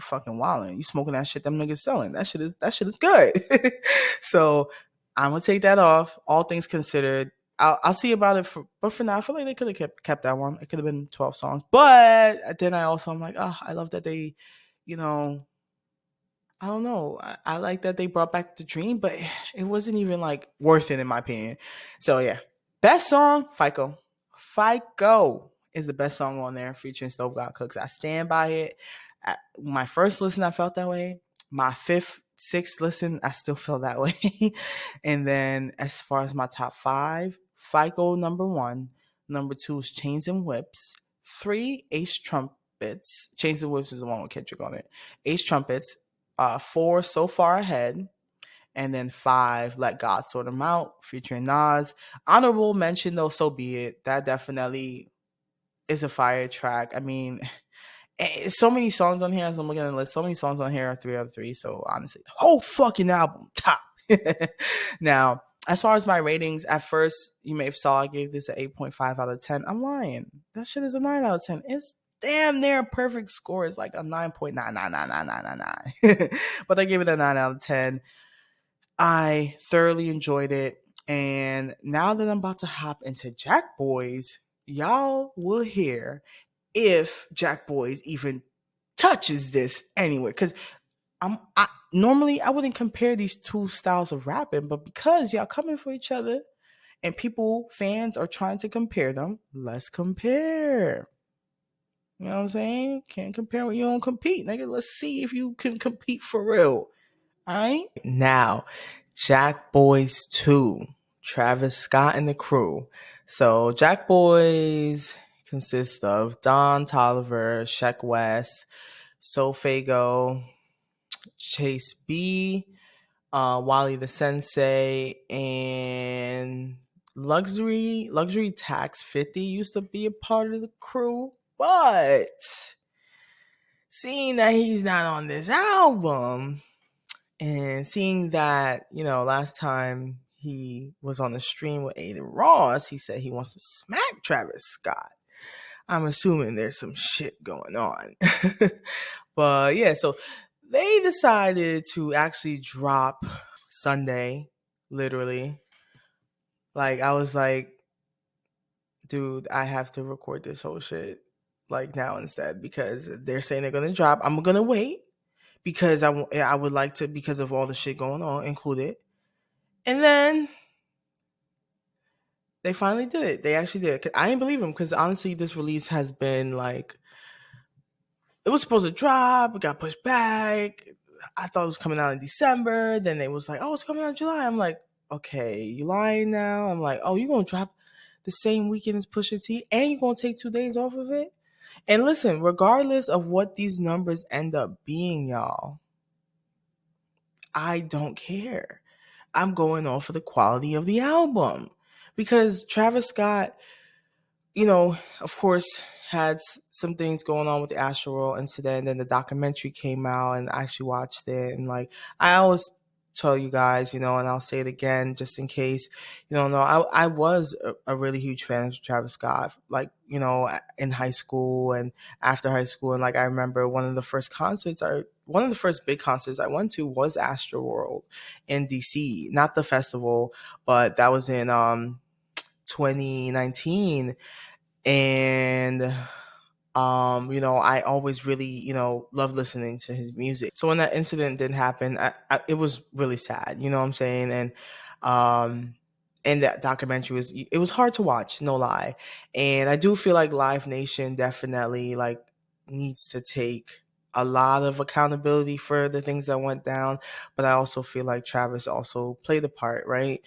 A: fucking wilding. You smoking that shit them niggas selling. That shit is good. So I'm gonna take that off. All things considered. I'll see about it but for now, I feel like they could have kept that one. It could have been 12 songs. But then I'm like, I love that they, you know, I don't know. I like that they brought back the dream, but it wasn't even like worth it in my opinion. So yeah, best song, FICO. FICO is the best song on there featuring Stove God Cooks. I stand by it. At my first listen, I felt that way. My fifth, sixth listen, I still feel that way. And then as far as my top 5, FICO number 1. Number 2 is Chains and Whips. 3, Ace Trumpets. Chains and Whips is the one with Kendrick on it. Ace Trumpets. 4, So Far Ahead, and then 5, Let God Sort 'Em Out, featuring Nas. Honorable mention though, So Be It. That definitely is a fire track. I mean, so many songs on here as I'm looking at the list. So many songs on here are 3 out of 3. So honestly, the whole fucking album top. Now, as far as my ratings, at first you may have saw I gave this an 8.5 out of 10. I'm lying. That shit is a 9 out of 10. It's damn near a perfect score. It's like a 9.9999999. But I gave it a 9 out of 10. I thoroughly enjoyed it. And now that I'm about to hop into JACKBOYS, y'all will hear if JACKBOYS even touches this anywhere. Because normally I wouldn't compare these two styles of rapping, but because y'all coming for each other and fans are trying to compare them, let's compare. You know what I'm saying? Can't compare when you don't compete, nigga. Let's see if you can compete for real. All right? Now, JACKBOYS 2, Travis Scott and the crew. So, JACKBOYS consists of Don Tolliver, Sheck West, Sofago, Chase B, Wally the Sensei, and Luxury Tax 50 used to be a part of the crew, but seeing that he's not on this album and seeing that, last time he was on the stream with Aiden Ross, he said he wants to smack Travis Scott. I'm assuming there's some shit going on. But yeah, so they decided to actually drop Sunday, literally. Like, I was like, dude, I have to record this whole shit like now instead, because they're saying they're gonna drop. I'm gonna wait because I would like to, because of all the shit going on, include it. And then they finally did it. They actually did it. I didn't believe them because honestly, this release has been like, it was supposed to drop, it got pushed back. I thought it was coming out in December. Then it was like, oh, it's coming out in July. I'm like, okay, you lying now? I'm like, oh, you gonna drop the same weekend as Pusha T, and you're gonna take 2 days off of it? And listen, regardless of what these numbers end up being, y'all, I don't care. I'm going off of the quality of the album. Because Travis Scott, of course, had some things going on with the Astroworld incident. And then the documentary came out, and I actually watched it. And like, I always tell you guys, and I'll say it again just in case you don't know, I was a really huge fan of Travis Scott, like, in high school and after high school. And like, I remember one of the first big concerts I went to was Astroworld in DC, not the festival, but that was in 2019. And I always really, loved listening to his music. So when that incident didn't happen, it was really sad, you know what I'm saying? And that documentary was hard to watch, no lie. And I do feel like Live Nation definitely like needs to take a lot of accountability for the things that went down, but I also feel like Travis also played a part, right?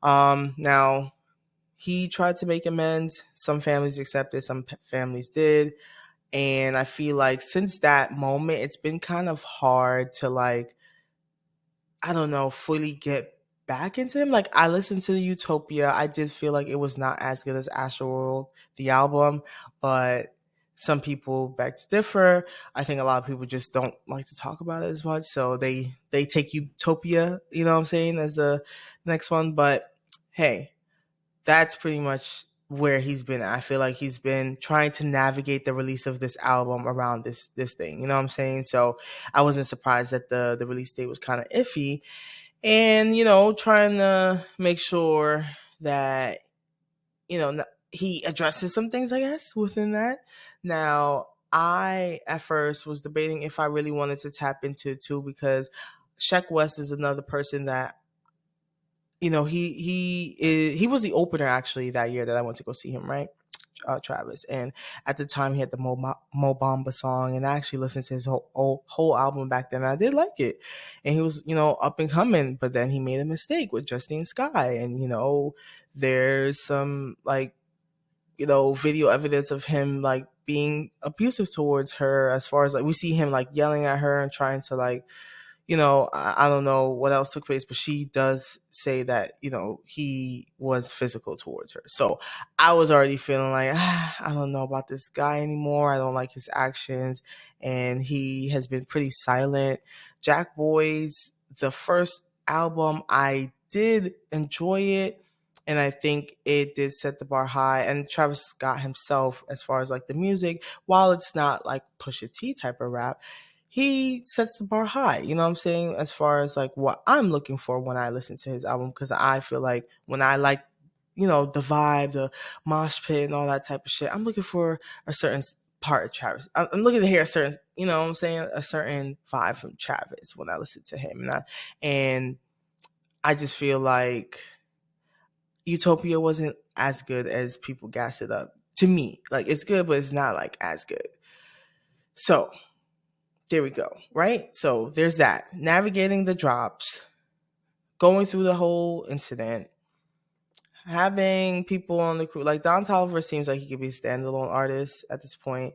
A: Now he tried to make amends. Some families accepted, some families did. And I feel like since that moment, it's been kind of hard to, like, I don't know, fully get back into him. Like, I listened to the Utopia. I did feel like it was not as good as Astroworld, the album, but some people beg to differ. I think a lot of people just don't like to talk about it as much. So they take Utopia, you know what I'm saying, as the next one. But hey, that's pretty much where he's been at. I feel like he's been trying to navigate the release of this album around this thing. You know what I'm saying? So I wasn't surprised that the release date was kind of iffy. And, trying to make sure that, he addresses some things, I guess, within that. Now, I at first was debating if I really wanted to tap into it too, because Sheck West is another person that, he was the opener actually that year that I went to go see him, right? Travis. And at the time he had the Mo Bamba song, and I actually listened to his whole album back then. I did like it. And he was, up and coming, but then he made a mistake with Justine Skye. And, there's some like, video evidence of him like being abusive towards her, as far as like we see him like yelling at her and trying to like, I don't know what else took place, but she does say that, he was physical towards her. So I was already feeling like, I don't know about this guy anymore. I don't like his actions. And he has been pretty silent. JACKBOYS, the first album, I did enjoy it. And I think it did set the bar high. And Travis Scott himself, as far as like the music, while it's not like Pusha T type of rap, he sets the bar high, you know what I'm saying, as far as like what I'm looking for when I listen to his album. Because I feel like when I like, the vibe, the mosh pit and all that type of shit, I'm looking for a certain part of Travis. I'm looking to hear a certain, you know what I'm saying, a certain vibe from Travis when I listen to him. And I just feel like Utopia wasn't as good as people gas it up. To me, like, it's good, but it's not like as good. So there we go, right? So there's that. Navigating the drops, going through the whole incident, having people on the crew. Like, Don Toliver seems like he could be a standalone artist at this point.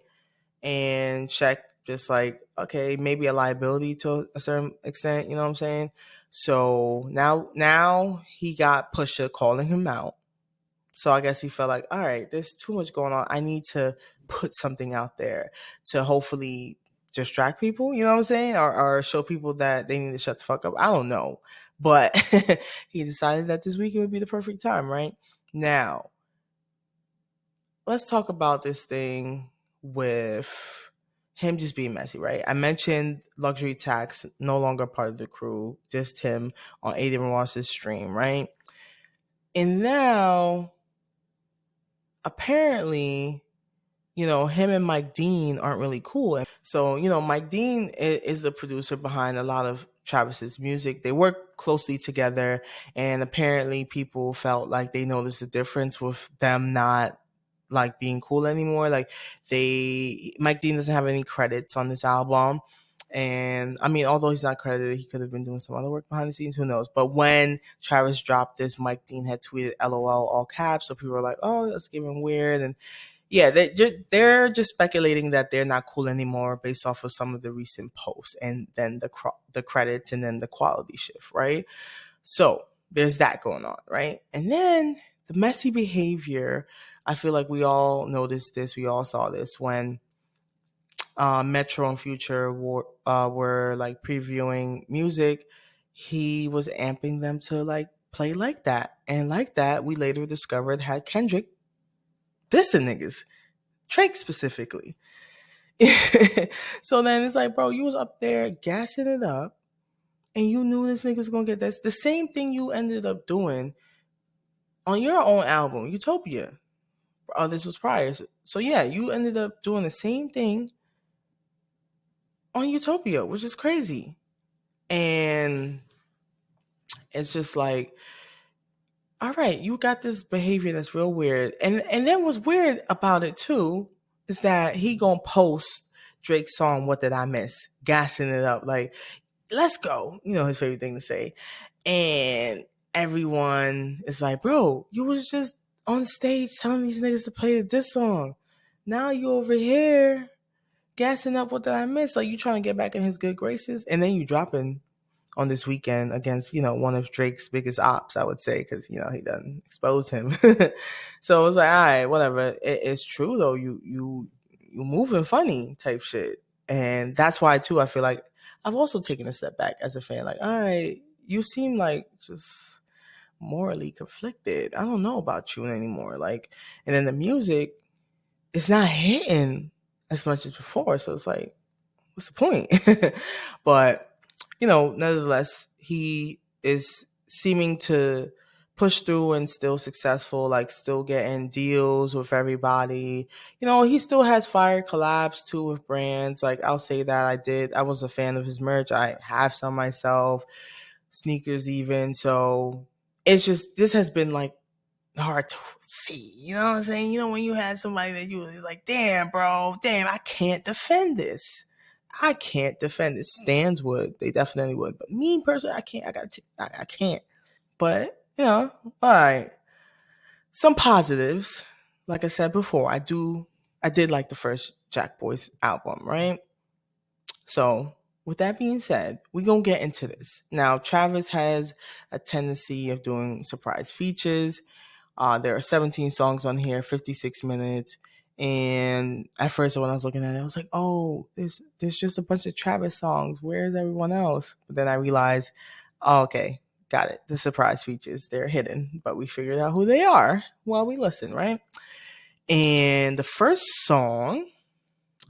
A: And Sheck just like, okay, maybe a liability to a certain extent, you know what I'm saying? So now he got Pusha calling him out. So I guess he felt like, all right, there's too much going on. I need to put something out there to hopefully distract people, you know what I'm saying? Or show people that they need to shut the fuck up. I don't know. But he decided that this weekend would be the perfect time, right? Now, let's talk about this thing with him just being messy, right? I mentioned luxury tax, no longer part of the crew, just him on Aiden Ross's stream, right? And now, apparently, him and Mike Dean aren't really cool. So, Mike Dean is the producer behind a lot of Travis's music. They work closely together, and apparently people felt like they noticed the difference with them not like being cool anymore. Like Mike Dean doesn't have any credits on this album. And I mean, although he's not credited, he could have been doing some other work behind the scenes. Who knows? But when Travis dropped this, Mike Dean had tweeted "LOL" all caps, so people were like, "Oh, that's giving weird." And yeah, they're just speculating that they're not cool anymore based off of some of the recent posts, and then the credits, and then the quality shift, right? So there's that going on, right? And then the messy behavior. I feel like we all noticed this. We all saw this when Metro and Future were like previewing music. He was amping them to like play like that, and like that we later discovered had Kendrick dissing niggas, Drake specifically. So then it's like, bro, you was up there gassing it up, and you knew this nigga's gonna get this. The same thing you ended up doing on your own album, Utopia. This was prior. So yeah, you ended up doing the same thing on Utopia, which is crazy. And it's just like, all right, you got this behavior that's real weird. And then what's weird about it too is that he gonna post Drake's song "What Did I Miss," gassing it up like, let's go. His favorite thing to say. And everyone is like, bro, you was just on stage telling these niggas to play this song. Now you over here gassing up "What Did I Miss?" Like, you trying to get back in his good graces, and then you dropping on this weekend against, one of Drake's biggest ops, I would say, because, he done exposed him. So it was like, all right, whatever. It's true though. You moving funny type shit. And that's why too, I feel like I've also taken a step back as a fan. Like, all right, you seem like just morally conflicted. I don't know about you anymore. Like, and then the music is not hitting as much as before. So it's like, what's the point? But nevertheless, he is seeming to push through and still successful, like still getting deals with everybody. He still has fire collabs too with brands. Like, I'll say that I was a fan of his merch. I have some myself, sneakers even. So it's just, this has been like hard to see. You know what I'm saying? When you had somebody that you was like, damn, bro, damn, I can't defend this. I can't defend it. Stans would. They definitely would. But me personally, I can't. I can't. But, all right. Some positives. Like I said before, I did like the first JACKBOYS album, right? So with that being said, we're going to get into this. Now, Travis has a tendency of doing surprise features. There are 17 songs on here, 56 minutes. And at first, when I was looking at it, I was like, "Oh, there's just a bunch of Travis songs. Where's everyone else?" But then I realized, oh, okay, got it. The surprise features, they're hidden, but we figured out who they are while we listen, right? And the first song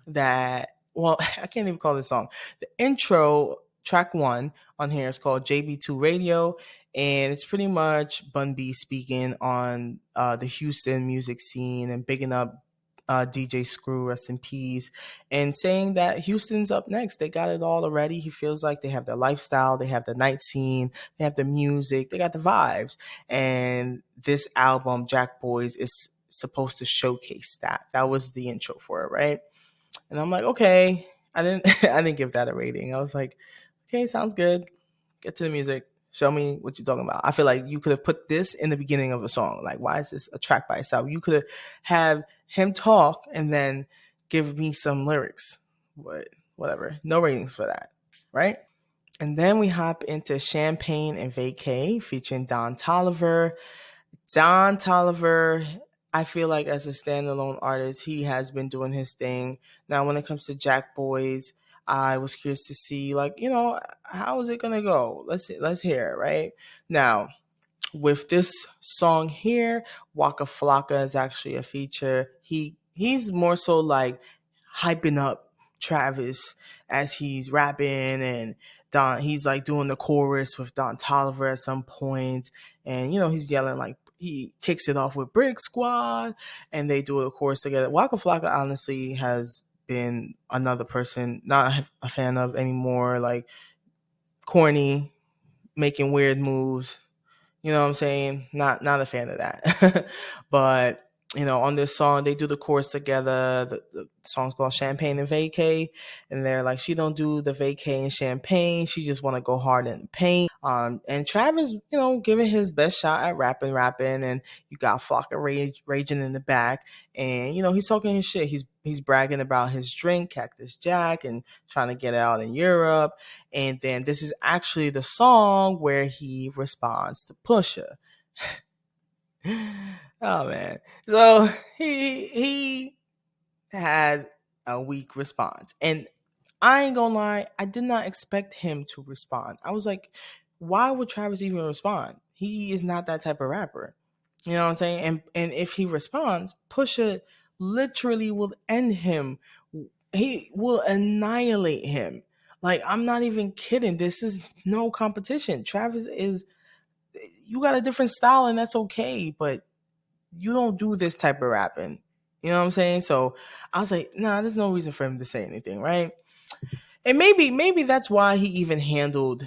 A: that, well, I can't even call this song. The intro, track 1 on here is called JB2 Radio, and it's pretty much Bun B speaking on the Houston music scene and bigging up DJ Screw, rest in peace, and saying that Houston's up next. They got it all already. He feels like they have the lifestyle, they have the night scene, they have the music, they got the vibes. And this album, JACKBOYS, is supposed to showcase that. That was the intro for it, right? And I'm like, okay. I didn't I didn't give that a rating. I was like, okay, sounds good. Get to the music. Show me what you're talking about. I feel like you could have put this in the beginning of a song. Like, why is this a track by itself? You could have him talk and then give me some lyrics. But whatever. No ratings for that. Right? And then we hop into Champagne and Vacay featuring Don Toliver. Don Toliver, I feel like as a standalone artist, he has been doing his thing. Now, when it comes to JACKBOYS, I was curious to see, like, how is it gonna go? Let's hear it, right? Now, with this song here, Waka Flocka is actually a feature. He's more so like hyping up Travis as he's rapping, and he's like doing the chorus with Don Toliver at some point, and he's yelling, like, he kicks it off with Brick Squad, and they do the chorus together. Waka Flocka honestly has been another person not a fan of anymore, like corny, making weird moves. You know what I'm saying? Not a fan of that. But on this song, they do the chorus together. The song's called Champagne and Vacay, and they're like, she don't do the vacay and champagne. She just want to go hard in the paint. And Travis, giving his best shot at rapping, and you got Flocka raging in the back, and he's talking his shit. He's bragging about his drink, Cactus Jack, and trying to get out in Europe. And then this is actually the song where he responds to Pusha. Oh man. So he had a weak response. And I ain't gonna lie, I did not expect him to respond. I was like, why would Travis even respond? He is not that type of rapper. You know what I'm saying? And if he responds, Pusha literally will end him. He will annihilate him. Like, I'm not even kidding. This is no competition. Travis is, you got a different style, and that's okay, but you don't do this type of rapping. You know what I'm saying? So I was like, nah, there's no reason for him to say anything, right? And maybe that's why he even handled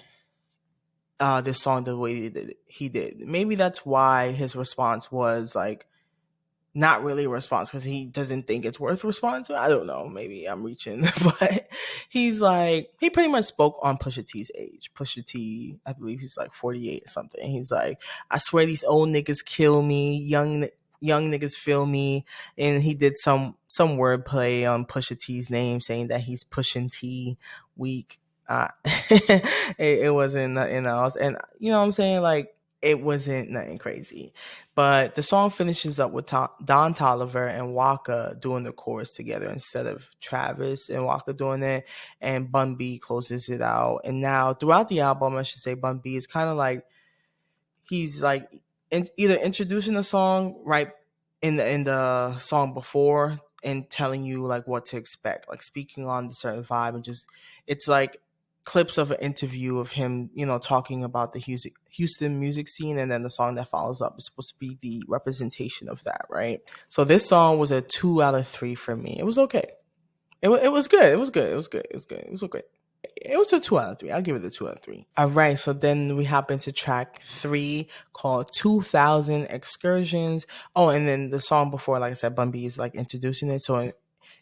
A: this song the way he did. Maybe that's why his response was like not really a response, because he doesn't think it's worth responding to. I don't know. Maybe I'm reaching, but he's like, he pretty much spoke on Pusha T's age. Pusha T, I believe he's like 48 or something. He's like, I swear these old niggas kill me. Young niggas feel me. And he did some wordplay on Pusha T's name, saying that he's pushing T weak. It wasn't nothing else. And you know what I'm saying? Like, it wasn't nothing crazy. But the song finishes up with Don Toliver and Waka doing the chorus together instead of Travis and Waka doing it. And Bun B closes it out. And now throughout the album, I should say, Bun B is kind of like, he's like either introducing the song right in the song before, and telling you like what to expect, like speaking on the certain vibe, and just, it's like clips of an interview of him, talking about the Houston music scene, and then the song that follows up is supposed to be the representation of that, right? So this song was a 2 out of 3 for me. It was okay. It was good. It was good. It was good. It was good. It was okay. It was a 2 out of 3. I'll give it a 2 out of 3. All right. So then we hop into track 3 called 2000 Excursions. Oh, and then the song before, like I said, Bun B is like introducing it. So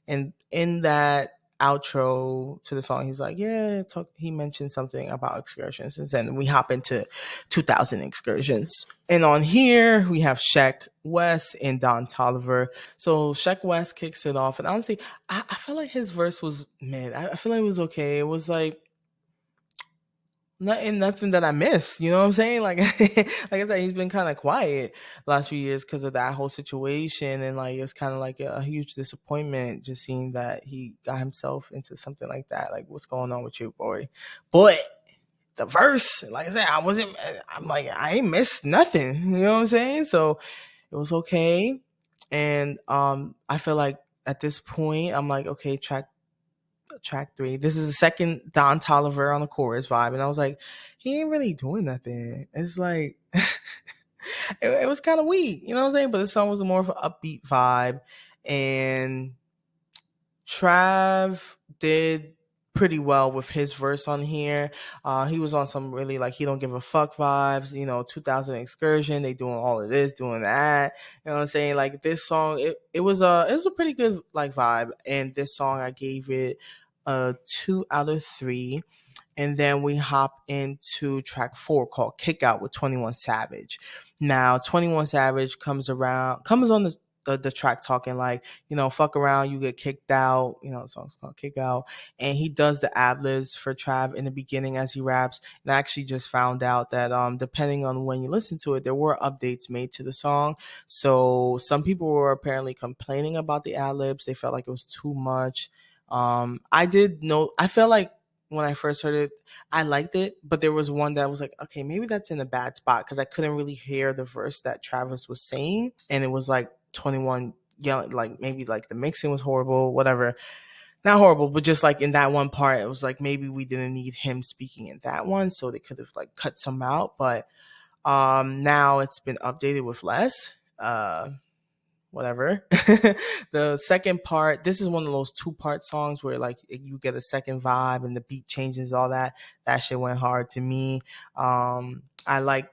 A: in that outro to the song, he's like, yeah, he mentioned something about excursions. And then we hop into 2000 Excursions. And on here, we have Sheck West and Don Toliver. So Sheck West kicks it off. And honestly, I feel like his verse was mid. I feel like it was okay. It was like nothing that I missed. You know what I'm saying? Like, like I said, he's been kind of quiet last few years because of that whole situation. And like, it's kind of like a huge disappointment just seeing that he got himself into something like that. Like, what's going on with you, boy? But the verse, like I said, I'm like, I ain't missed nothing. You know what I'm saying? So it was okay. And I feel like at this point, I'm like, okay, track 3. This is the second Don Toliver on the chorus vibe. And I was like, he ain't really doing nothing. It's like, it was kind of weak. You know what I'm saying? But the song was more of an upbeat vibe. And Trav did pretty well with his verse on here. He was on some really like, he don't give a fuck vibes, 2000 Excursion, they doing all of this, doing that. You know what I'm saying? Like, this song, it was a pretty good like vibe. And this song, I gave it a 2 out of 3. And then we hop into track 4 called Kick Out with 21 Savage. Now, 21 Savage comes on the the track talking like, fuck around, you get kicked out. The song's called Kick Out. And he does the ad libs for Trav in the beginning as he raps. And I actually just found out that depending on when you listen to it, there were updates made to the song. So some people were apparently complaining about the ad libs. They felt like it was too much. I felt like when I first heard it, I liked it, but there was one that was like, okay, maybe that's in a bad spot because I couldn't really hear the verse that Travis was saying, and it was like 21 yelling, like maybe like the mixing was horrible, whatever. Not horrible, but just like in that one part, it was like maybe we didn't need him speaking in that one, so they could have like cut some out. But now it's been updated with less. Whatever. The second part, this is one of those 2-part songs where like you get a second vibe and the beat changes, all that shit went hard to me. I like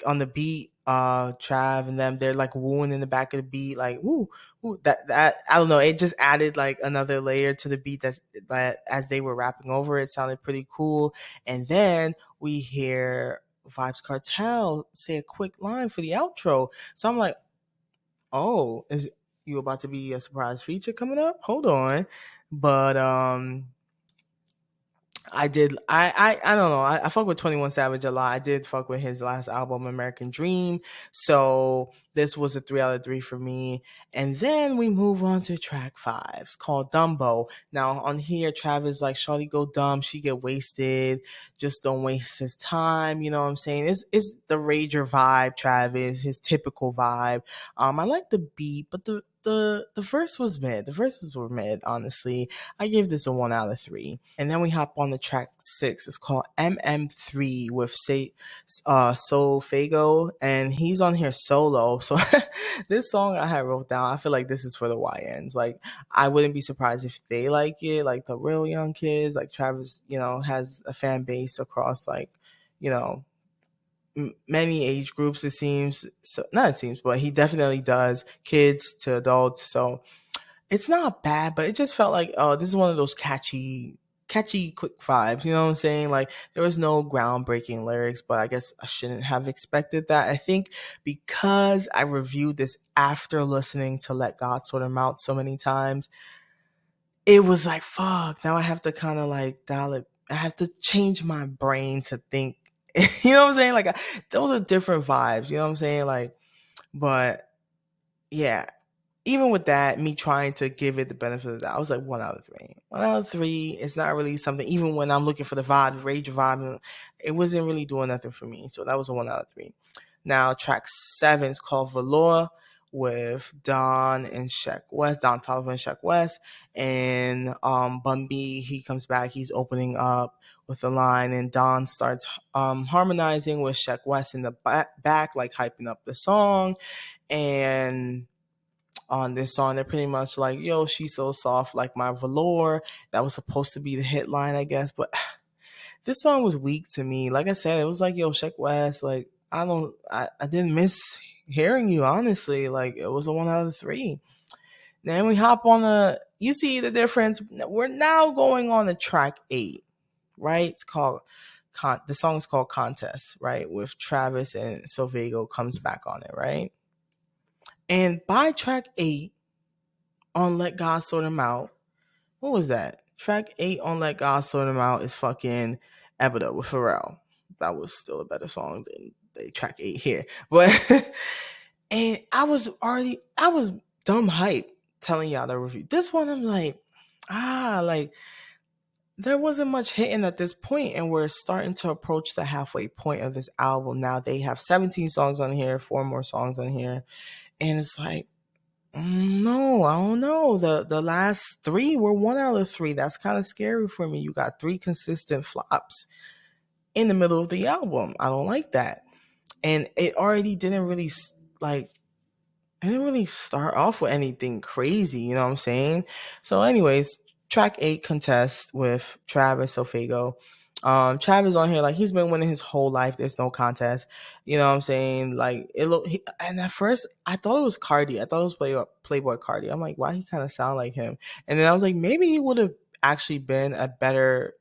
A: on the beat, Trav and them, they're like wooing in the back of the beat, like woo, woo, that I don't know, it just added like another layer to the beat that as they were rapping over it sounded pretty cool. And then we hear Vibes Cartel say a quick line for the outro, so I'm like, oh, is you about to be a surprise feature coming up? Hold on. But I don't know. I fuck with 21 Savage a lot. I did fuck with his last album, American Dream. So this was a 3 out of 3 for me. And then we move on to track 5. It's called Dumbo. Now on here, Travis like, shorty go dumb, she get wasted. Just don't waste his time. You know what I'm saying? It's the Rager vibe, Travis, his typical vibe. I like the beat, but the verse was mid. The verses were mid, honestly. I gave this a 1 out of 3. And then we hop on the track 6. It's called MM3 with Soul Fago, and he's on here solo. So this song I had wrote down, I feel like this is for the YNs. Like I wouldn't be surprised if they like it, like the real young kids. Like Travis, has a fan base across like, you know, many age groups, it seems. So not it seems, but he definitely does, kids to adults. So it's not bad, but it just felt like, oh, this is one of those catchy quick vibes, you know what I'm saying? Like there was no groundbreaking lyrics, but I guess I shouldn't have expected that. I think because I reviewed this after listening to Let God Sort Him Out so many times, it was like, fuck, now I have to kind of like dial it. I have to change my brain to think, you know what I'm saying? Like those are different vibes, you know what I'm saying? Like, but yeah, even with that, me trying to give it the benefit of the doubt, I was like 1 out of 3. 1 out of 3. It's not really something. Even when I'm looking for the vibe, rage vibe, it wasn't really doing nothing for me. So that was a 1 out of 3. Now track 7 is called Velour with Don and Sheck West, Don Tolliver and Sheck West, and Bun B. He comes back. He's opening up with a line, and Don starts harmonizing with Sheck West in the back, like hyping up the song. And on this song, they're pretty much like, yo, she's so soft like my velour. That was supposed to be the hit line, I guess, but this song was weak to me. Like I said, it was like, yo, Sheck West, like I didn't miss hearing you, honestly. Like it was a 1 out of 3. Then we hop on you see the difference. We're now going on to track 8, right? It's called the song is called Contest, right? With Travis and Sylvago comes back on it, right? And by track 8 on Let God Sort Him Out, what was that? Track 8 on Let God Sort Him Out is fucking Ebida with Pharrell. That was still a better song than the track 8 here. But and I was dumb hype telling y'all the review. This one I'm like, like there wasn't much hitting at this point, and we're starting to approach the halfway point of this album. Now they have 17 songs on here, 4 more songs on here, and it's like, no, I don't know. The last 3 were 1 out of 3. That's kind of scary for me. You got 3 consistent flops in the middle of the album. I don't like that. And it already didn't really like I didn't really start off with anything crazy, you know what I'm saying? So anyways, track 8 contest with Travis Sofego. Travis on here, like he's been winning his whole life. There's no contest. You know what I'm saying? Like and at first I thought it was Cardi. I thought it was Playboy Cardi. I'm like, why he kind of sound like him? And then I was like, maybe he would have actually been a better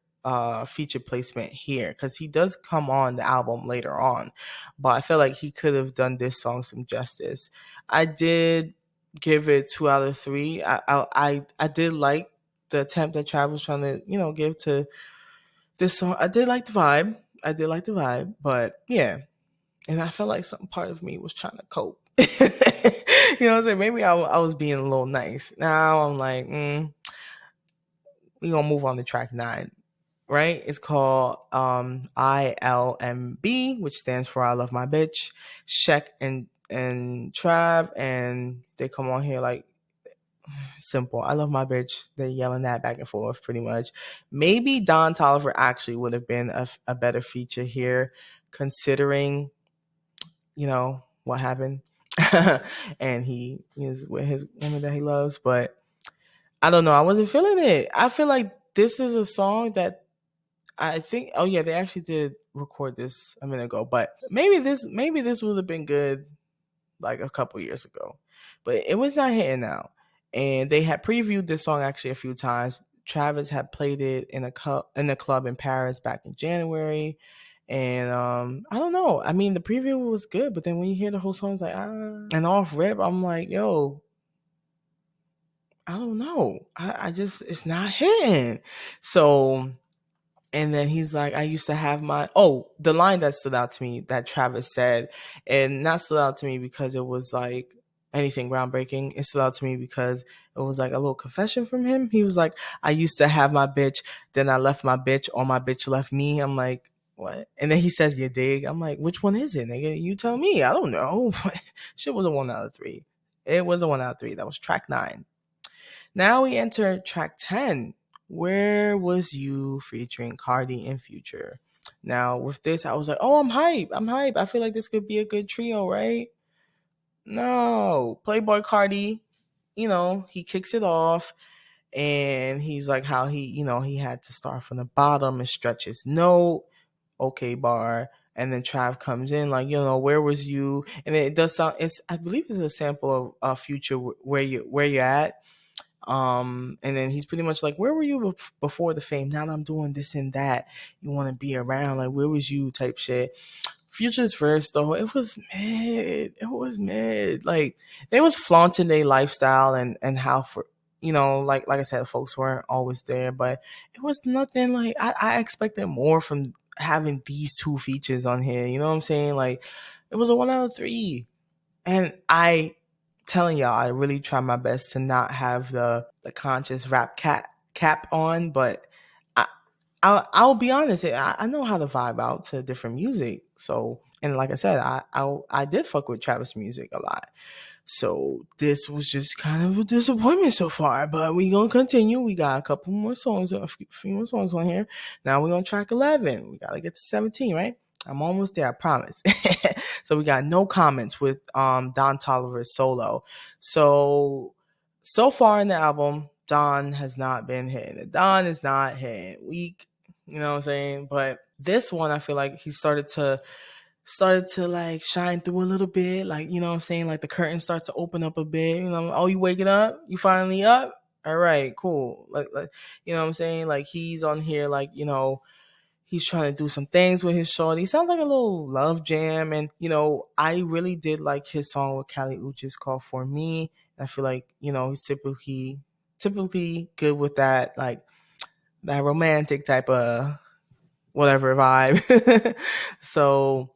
A: feature placement here, because he does come on the album later on, but I feel like he could have done this song some justice. I did give it 2 out of 3. I did like the attempt that Trav was trying to, give to this song. I did like the vibe. But yeah. And I felt like some part of me was trying to cope. You know what I'm saying? Maybe I was being a little nice. Now I'm like, we gonna move on to track 9, right? It's called ILMB, which stands for I Love My Bitch. Sheck and Trav, and they come on here like simple. I love my bitch. They're yelling that back and forth pretty much. Maybe Don Toliver actually would have been a better feature here, considering, what happened. And he is with his woman that he loves. But I don't know. I wasn't feeling it. I feel like this is a song that I think, oh yeah, they actually did record this a minute ago, but maybe this would have been good like a couple years ago, but it was not hitting now. And they had previewed this song actually a few times. Travis had played it in a club in Paris back in January, and I don't know. I mean, the preview was good, but then when you hear the whole song, it's like and off rip, I'm like, yo, I don't know. I just it's not hitting. So and then he's like, I used to have the line that stood out to me that Travis said, and not stood out to me because it was like anything groundbreaking. It stood out to me because it was like a little confession from him. He was like, I used to have my bitch, then I left my bitch, or my bitch left me. I'm like, what? And then he says, you dig? I'm like, which one is it, nigga? You tell me. I don't know. Shit was a 1 out of 3. It was a 1 out of 3. That was track 9. Now we enter track 10. Where Was You featuring Cardi and Future. Now with this, I was like, oh, I'm hype. I feel like this could be a good trio, right? No. Playboy Cardi, he kicks it off, and he's like how he had to start from the bottom and stretch his note. Okay, bar. And then Trav comes in like, where was you? And it does sound, I believe it's a sample of Future, where you at. And then he's pretty much like, where were you before the fame? Now that I'm doing this and that, you want to be around, like, where was you type shit. Future's verse though, it was mid. Like, they was flaunting their lifestyle and how, for like I said, folks weren't always there, but it was nothing. Like, I expected more from having these two features on here, you know what I'm saying? Like, it was a 1 out of 3. And I telling y'all, I really try my best to not have the conscious rap cap on, but I, I'll be honest, I know how to vibe out to different music. So, and like I said, I did fuck with Travis music a lot. So this was just kind of a disappointment so far, but we gonna continue. We got a couple more songs, a few more songs on here. Now we're on track 11. We gotta get to 17, right? I'm almost there, I promise. So we got No Comments with Don Toliver's solo. So far in the album, Don has not been hitting. Don is not hitting. Weak, you know what I'm saying? But this one, I feel like he started to like shine through a little bit, like, you know what I'm saying, like the curtain starts to open up a bit, oh, you waking up, you finally up, all right, cool, like you know what I'm saying, like he's on here, like, he's trying to do some things with his shorty. Sounds like a little love jam. And I really did like his song with Kali Uchis called For Me. I feel like, he's typically good with that, like that romantic type of whatever vibe. So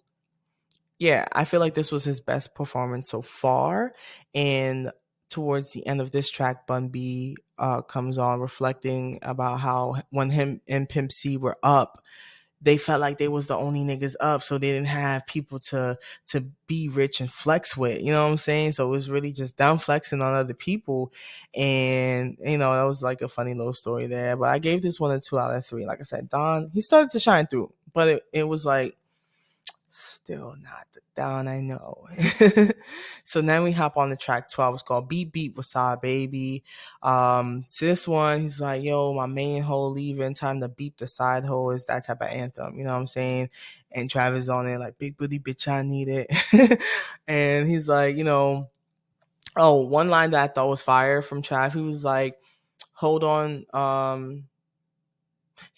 A: yeah, I feel like this was his best performance so far. And towards the end of this track, Bun B comes on reflecting about how when him and Pimp C were up, they felt like they was the only niggas up, so they didn't have people to be rich and flex with, you know what I'm saying? So it was really just down flexing on other people. And that was like a funny little story there. But I gave this one a 2 out of 3. Like I said, Don, he started to shine through, but it was like still not the Don I know. So now we hop on the track 12. It's called Beat Beat Wasabi Baby. So this one, he's like, yo, my main hoe leaving, time to beep the side hoe, is that type of anthem. You know what I'm saying? And Travis on it like, big booty bitch, I need it. And he's like, one line that I thought was fire from Trav, he was like, hold on,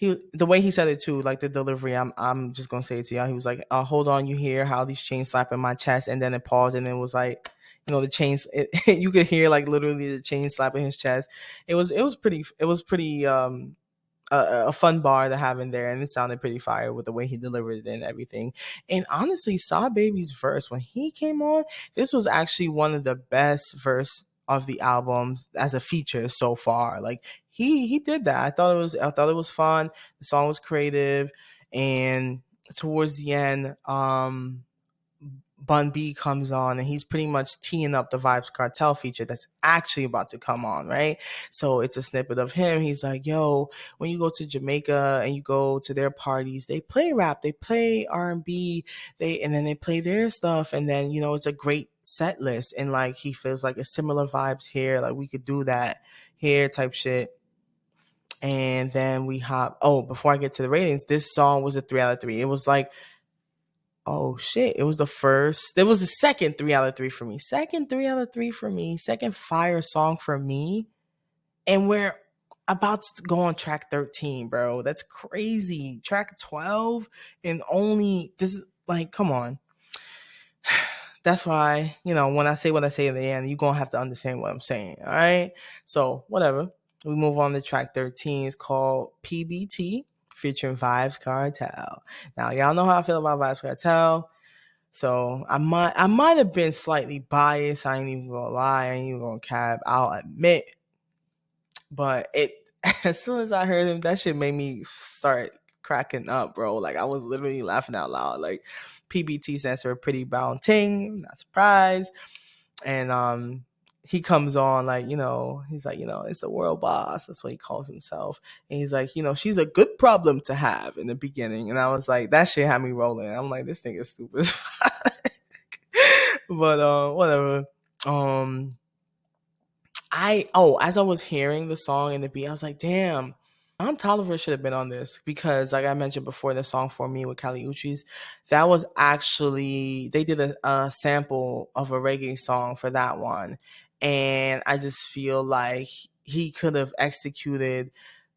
A: the way he said it too, like the delivery, I'm just gonna say it to y'all. He was like, hold on, you hear how these chains slapping my chest, and then it paused, and it was like, the chains. You could hear like literally the chain slapping his chest. It was pretty a fun bar to have in there, and it sounded pretty fire with the way he delivered it and everything. And honestly, Saw Baby's verse when he came on, this was actually one of the best verse of the albums as a feature so far. Like he did that. I thought it was fun. The song was creative, and towards the end, Bun B comes on and he's pretty much teeing up the Vibes Cartel feature that's actually about to come on, right? So it's a snippet of him. He's like, yo, when you go to Jamaica and you go to their parties, they play rap, they play R&B, and then they play their stuff. And then, it's a great set list. And like, he feels like a similar vibes here. Like we could do that here type shit. And then we hop. Oh, before I get to the ratings, this song was a 3 out of 3. It was like, oh shit. It was the second 3 out of 3 for me. Second 3 out of 3 for me. Second fire song for me. And we're about to go on track 13, bro. That's crazy. Track 12 and only this is like, come on. That's why, when I say what I say in the end, you're going to have to understand what I'm saying. All right. So, whatever. We move on to track 13. It's called PBT featuring Vibes Cartel. Now, y'all know how I feel about Vibes Cartel. So I might have been slightly biased. I ain't even gonna lie. I ain't even gonna cap. I'll admit. But as soon as I heard him, that shit made me start cracking up, bro. Like I was literally laughing out loud. Like PBT stands for Pretty Brown Ting. Not surprised. And he comes on like, he's like, it's the world boss. That's what he calls himself. And he's like, she's a good problem to have in the beginning. And I was like, that shit had me rolling. I'm like, this thing is stupid as fuck. But whatever. As I was hearing the song and the beat, I was like, damn, Tolliver should have been on this because, like I mentioned before, the song For Me with Kali Uchis, that was actually, they did a sample of a reggae song for that one. And I just feel like he could have executed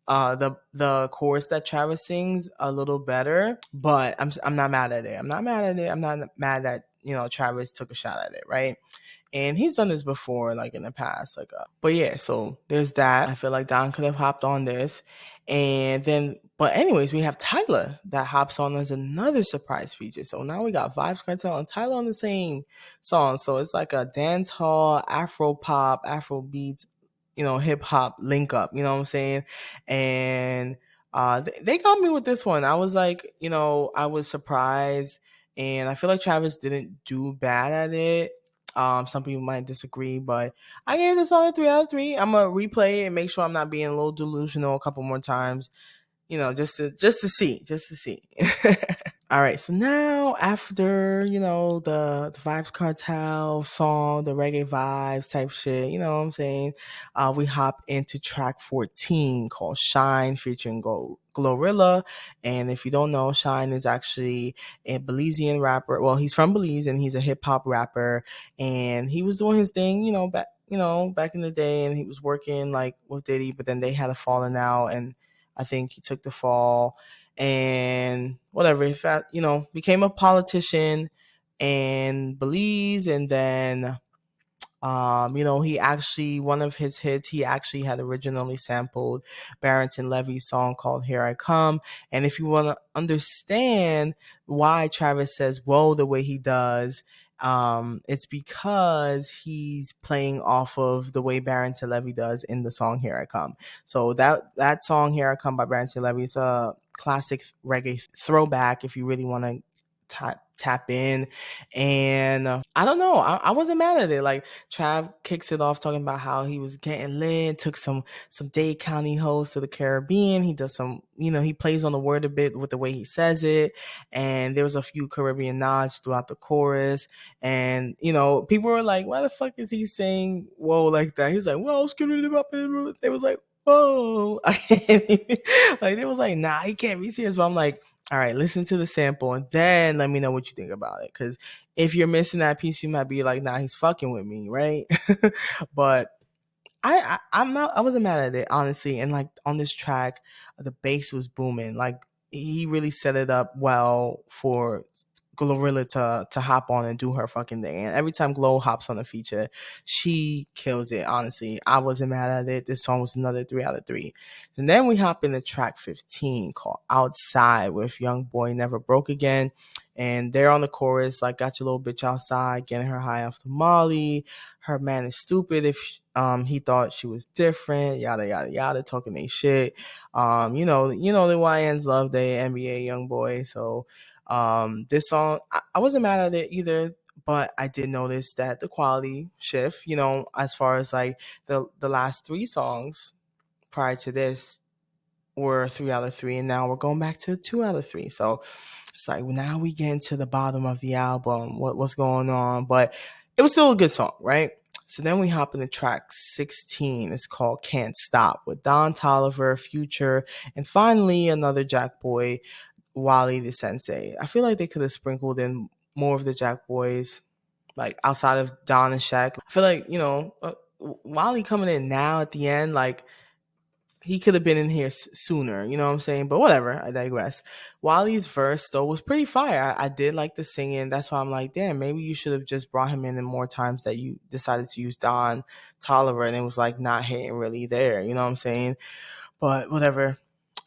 A: the chorus that Travis sings a little better, but I'm not mad at it. I'm not mad at it. I'm not mad that Travis took a shot at it, right? And he's done this before, like in the past, but yeah. So there's that. I feel like Don could have hopped on this, and then, but anyways, we have Tyler that hops on as another surprise feature. So now we got Vibes Cartel and Tyler on the same song. So it's like a dance hall, Afro pop, Afro beats, hip hop link up. You know what I'm saying? And they got me with this one. I was like, I was surprised, and I feel like Travis didn't do bad at it. Some people might disagree, but I gave this song a 3 out of 3. I'm gonna replay it and make sure I'm not being a little delusional a couple more times, just to see. All right, so now after the Vibes Cartel song, the reggae vibes type shit, you know what I'm saying? We hop into track 14 called Shine featuring Glorilla. And if you don't know, Shine is actually a Belizean rapper. Well, he's from Belize and he's a hip hop rapper. And he was doing his thing, back in the day, and he was working like with Diddy, but then they had a falling out, and I think he took the fall and whatever. In fact, became a politician and Belize, and then he actually, one of his hits, he actually had originally sampled Barrington Levy's song called Here I Come. And if you want to understand why Travis says whoa the way he does, it's because he's playing off of the way Barrington Levy does in the song Here I Come. So that song Here I Come by Barrington Levy is a classic reggae throwback if you really want to tap in. And I don't know, I wasn't mad at it. Like Trav kicks it off talking about how he was getting lit, took some Dade County hoes to the Caribbean. He does some, he plays on the word a bit with the way he says it, and there was a few Caribbean nods throughout the chorus. And people were like, why the fuck is he saying whoa like that? He was like, well, they was like, whoa. Like they was like, nah, he can't be serious. But I'm like, all right, listen to the sample and then let me know what you think about it. Because if you're missing that piece, you might be like, nah, he's fucking with me, right? But I wasn't mad at it, honestly. And like on this track, the bass was booming. Like he really set it up well Glorilla to hop on and do her fucking thing. And every time Glow hops on a feature, she kills it. Honestly, I wasn't mad at it. This song was another 3 out of 3. And then we hop into track 15 called Outside with Young Boy Never Broke Again. And they're on the chorus, like, got your little bitch outside, getting her high off the Molly. Her man is stupid if he thought she was different, yada yada yada, talking they shit. The YNs love their NBA Young Boy. So this song, I wasn't mad at it either, but I did notice that the quality shift, as far as like the last 3 songs prior to this were 3 out of 3, and now we're going back to 2 out of 3. So it's like now we get into the bottom of the album, what's going on, but it was still a good song, right? So then we hop into track 16. It's called Can't Stop with Don Toliver, Future, and finally another Jack Boy, Wally the Sensei. I feel like they could have sprinkled in more of the Jack Boys, like outside of Don and Shaq. I feel like, Wally coming in now at the end, like, he could have been in here sooner, you know what I'm saying? But whatever, I digress. Wally's verse, though, was pretty fire. I did like the singing. That's why I'm like, damn, maybe you should have just brought him in more times that you decided to use Don Toliver, and it was like not hitting really there, you know what I'm saying? But whatever.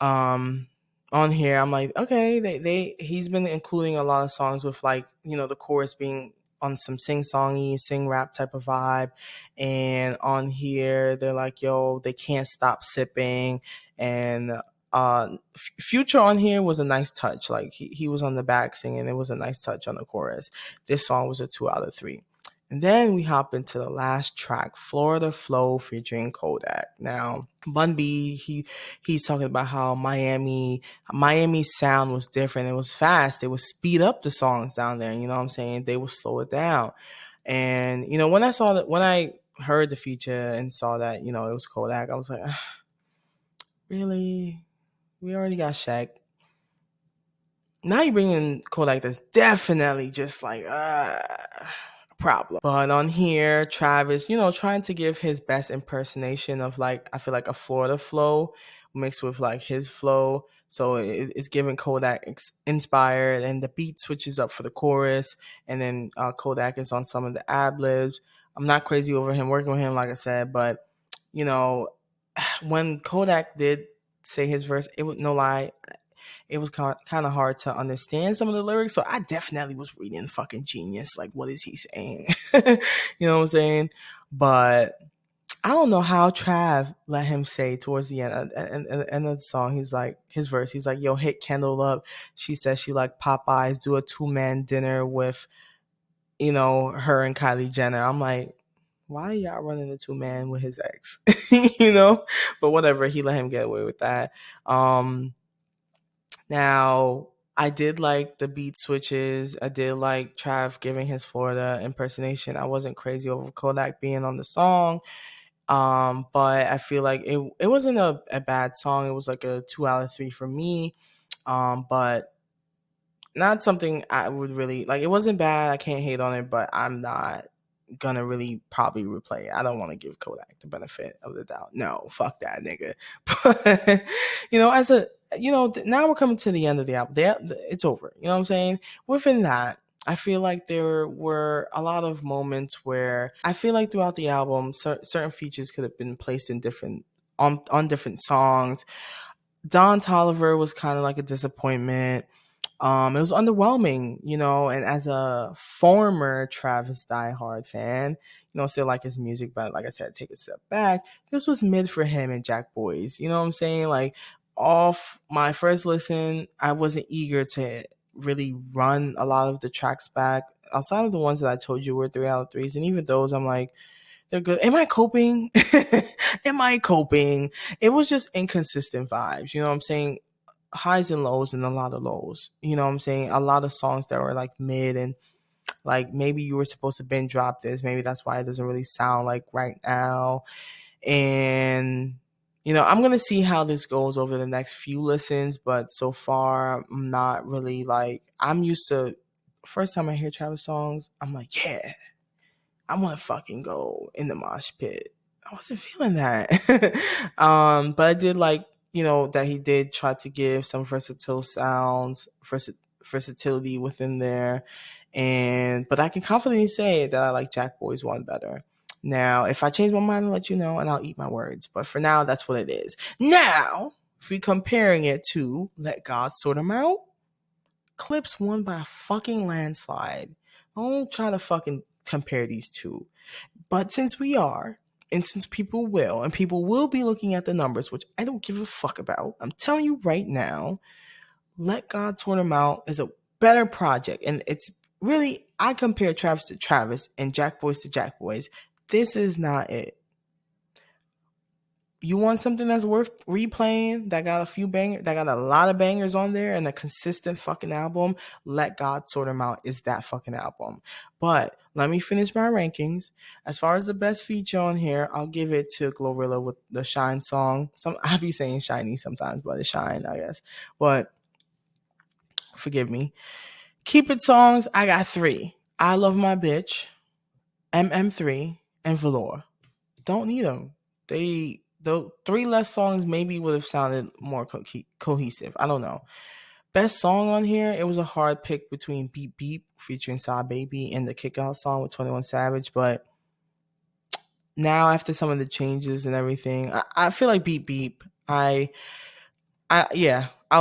A: Um, on here, I'm like, okay, he's been including a lot of songs with, like, the chorus being on some sing-songy, sing rap type of vibe. And on here, they're like, yo, they can't stop sipping. And Future on here was a nice touch. Like, he was on the back singing. It was a nice touch on the chorus. This song was a 2 out of 3. And then we hop into the last track, Florida Flow featuring Kodak. Now, Bun B, he's talking about how Miami sound was different. It was fast. They would speed up the songs down there. You know what I'm saying? They would slow it down. And when I heard the feature and saw that it was Kodak, I was like, really? We already got Shaq. Now you bring in Kodak, that's definitely just like problem. But on here, Travis, trying to give his best impersonation of, like, I feel like a Florida flow mixed with like his flow. So it's giving Kodak inspired, and the beat switches up for the chorus, and then Kodak is on some of the ad libs. I'm not crazy over him working with him, like I said, but when Kodak did say his verse, it was no lie, it was kind of hard to understand some of the lyrics. So I definitely was reading fucking Genius. Like, what is he saying? You know what I'm saying? But I don't know how Trav let him say towards the end of the song, he's like, his verse, he's like, yo, hit Kendall up. She says she like Popeyes, do a 2-man dinner with, her and Kylie Jenner. I'm like, why are y'all running a 2-man with his ex? But whatever, he let him get away with that. Now, I did like the beat switches. I did like Trav giving his Florida impersonation. I wasn't crazy over Kodak being on the song. But I feel like it wasn't a bad song. It was like a 2 out of 3 for me. But not something I would really like. It wasn't bad. I can't hate on it, but I'm not gonna really probably replay it. I don't want to give Kodak the benefit of the doubt. No, fuck that nigga. But as a now we're coming to the end of the album. It's over. You know what I'm saying? Within that, I feel like there were a lot of moments where I feel like throughout the album, certain features could have been placed in different on different songs. Don Toliver was kind of like a disappointment. It was underwhelming, and as a former Travis diehard fan, still like his music, but like I said, take a step back. This was mid for him and JACKBOYS. You know what I'm saying? Like, off my first listen, I wasn't eager to really run a lot of the tracks back outside of the ones that I told you were 3 out of 3s, and even those, I'm like, they're good. Am I coping? Am I coping? It was just inconsistent vibes. You know what I'm saying? Highs and lows and a lot of lows. You know what I'm saying? A lot of songs that were like mid, and like maybe you were supposed to binge drop this. Maybe that's why it doesn't really sound like right now. And I'm going to see how this goes over the next few listens, but so far I'm not really like, I'm used to, first time I hear Travis songs, I'm like, yeah, I want to fucking go in the mosh pit. I wasn't feeling that. But I did like, that he did try to give some versatile sounds, versatility within there. But I can confidently say that I like JACKBOYS 1 better. Now, if I change my mind, I'll let you know and I'll eat my words. But for now, that's what it is. Now, if we're comparing it to Let God Sort 'Em Out, Clipse won by a fucking landslide. Don't try to fucking compare these two. But since we are, and since people will, and people will be looking at the numbers, which I don't give a fuck about, I'm telling you right now, Let God Sort 'Em Out is a better project. And it's really, I compare Travis to Travis and JACKBOYS to JACKBOYS. This is not it. You want something that's worth replaying, that got a lot of bangers on there and a consistent fucking album, Let God Sort 'Em Out is that fucking album. But let me finish my rankings. As far as the best feature on here, I'll give it to Glorilla with the Shine song. I be saying Shiny sometimes, but it's Shine, I guess. But forgive me. Keep It songs, I got 3. I Love My Bitch, MM3, and Velour. Don't need them. The 3 less songs maybe would have sounded more cohesive. I don't know. Best song on here, it was a hard pick between Beep Beep featuring Saw Baby and the Kickout song with 21 Savage. But now after some of the changes and everything, I feel like Beep Beep. I'll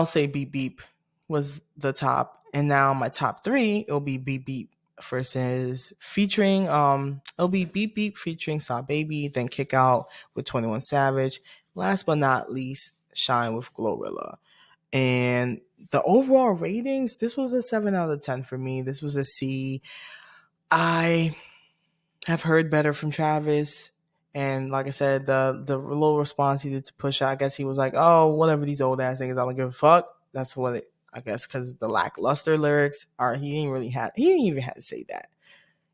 A: say Beep Beep was the top. And now my top 3, it'll be Beep Beep versus featuring it'll be Beep Beep featuring Saw Baby, then Kick Out with 21 Savage. Last but not least, Shine with Glorilla. And the overall ratings, this was a 7 out of 10 for me. This was a C. I have heard better from Travis. And like I said, the little response he did to Pusha, I guess he was like, oh, whatever, these old ass niggas, I don't give a fuck. That's what it, I guess, because the lackluster lyrics are, he didn't even have to say that.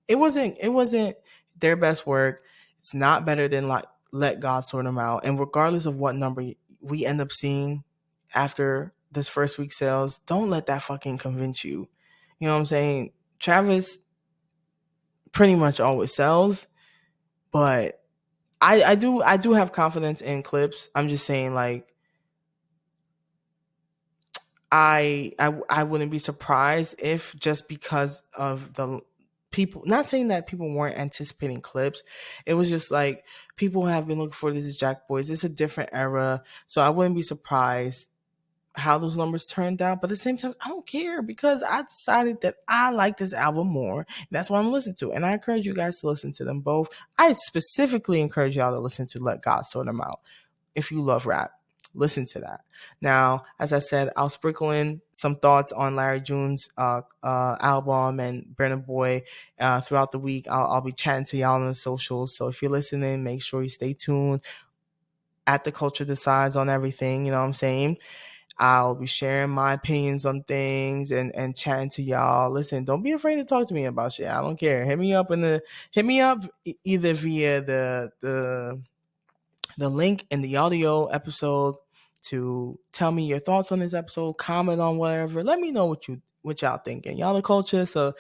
A: It wasn't their best work. It's not better than like Let God Sort 'Em Out. And regardless of what number we end up seeing after this first week sales, don't let that fucking convince you. You know what I'm saying? Travis pretty much always sells, but I do have confidence in Clipse. I'm just saying, like, I wouldn't be surprised if, just because of the people, not saying that people weren't anticipating Clipse, it was just like people have been looking for this JACKBOYS. It's a different era, so I wouldn't be surprised how those numbers turned out. But at the same time, I don't care, because I decided that I like this album more. That's what I'm listening to. And I encourage you guys to listen to them both. I specifically encourage y'all to listen to Let God Sort 'Em Out. If you love rap, listen to that. Now, as I said, I'll sprinkle in some thoughts on Larry June's album and Burna Boy throughout the week. I'll be chatting to y'all on the socials. So if you're listening, make sure you stay tuned at The Culture Decides on everything. You know what I'm saying? I'll be sharing my opinions on things and chatting to y'all. Listen, don't be afraid to talk to me about shit. I don't care. Hit me up either via the link in the audio episode to tell me your thoughts on this episode, comment on whatever. Let me know what y'all thinking. Y'all the culture, so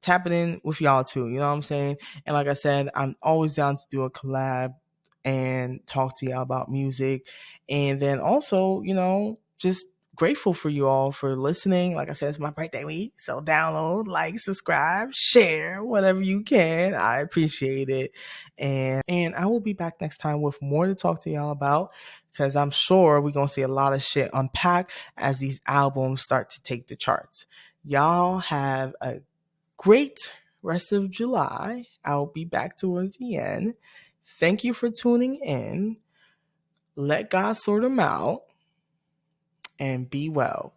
A: tapping in with y'all too. You know what I'm saying? And like I said, I'm always down to do a collab and talk to y'all about music. And then also, just grateful for you all for listening. Like I said, it's my birthday week, so download, like, subscribe, share, whatever you can. I appreciate it. And I will be back next time with more to talk to y'all about, because I'm sure we're going to see a lot of shit unpack as these albums start to take the charts. Y'all have a great rest of July. I'll be back towards the end. Thank you for tuning in. Let God Sort 'Em Out, and be well.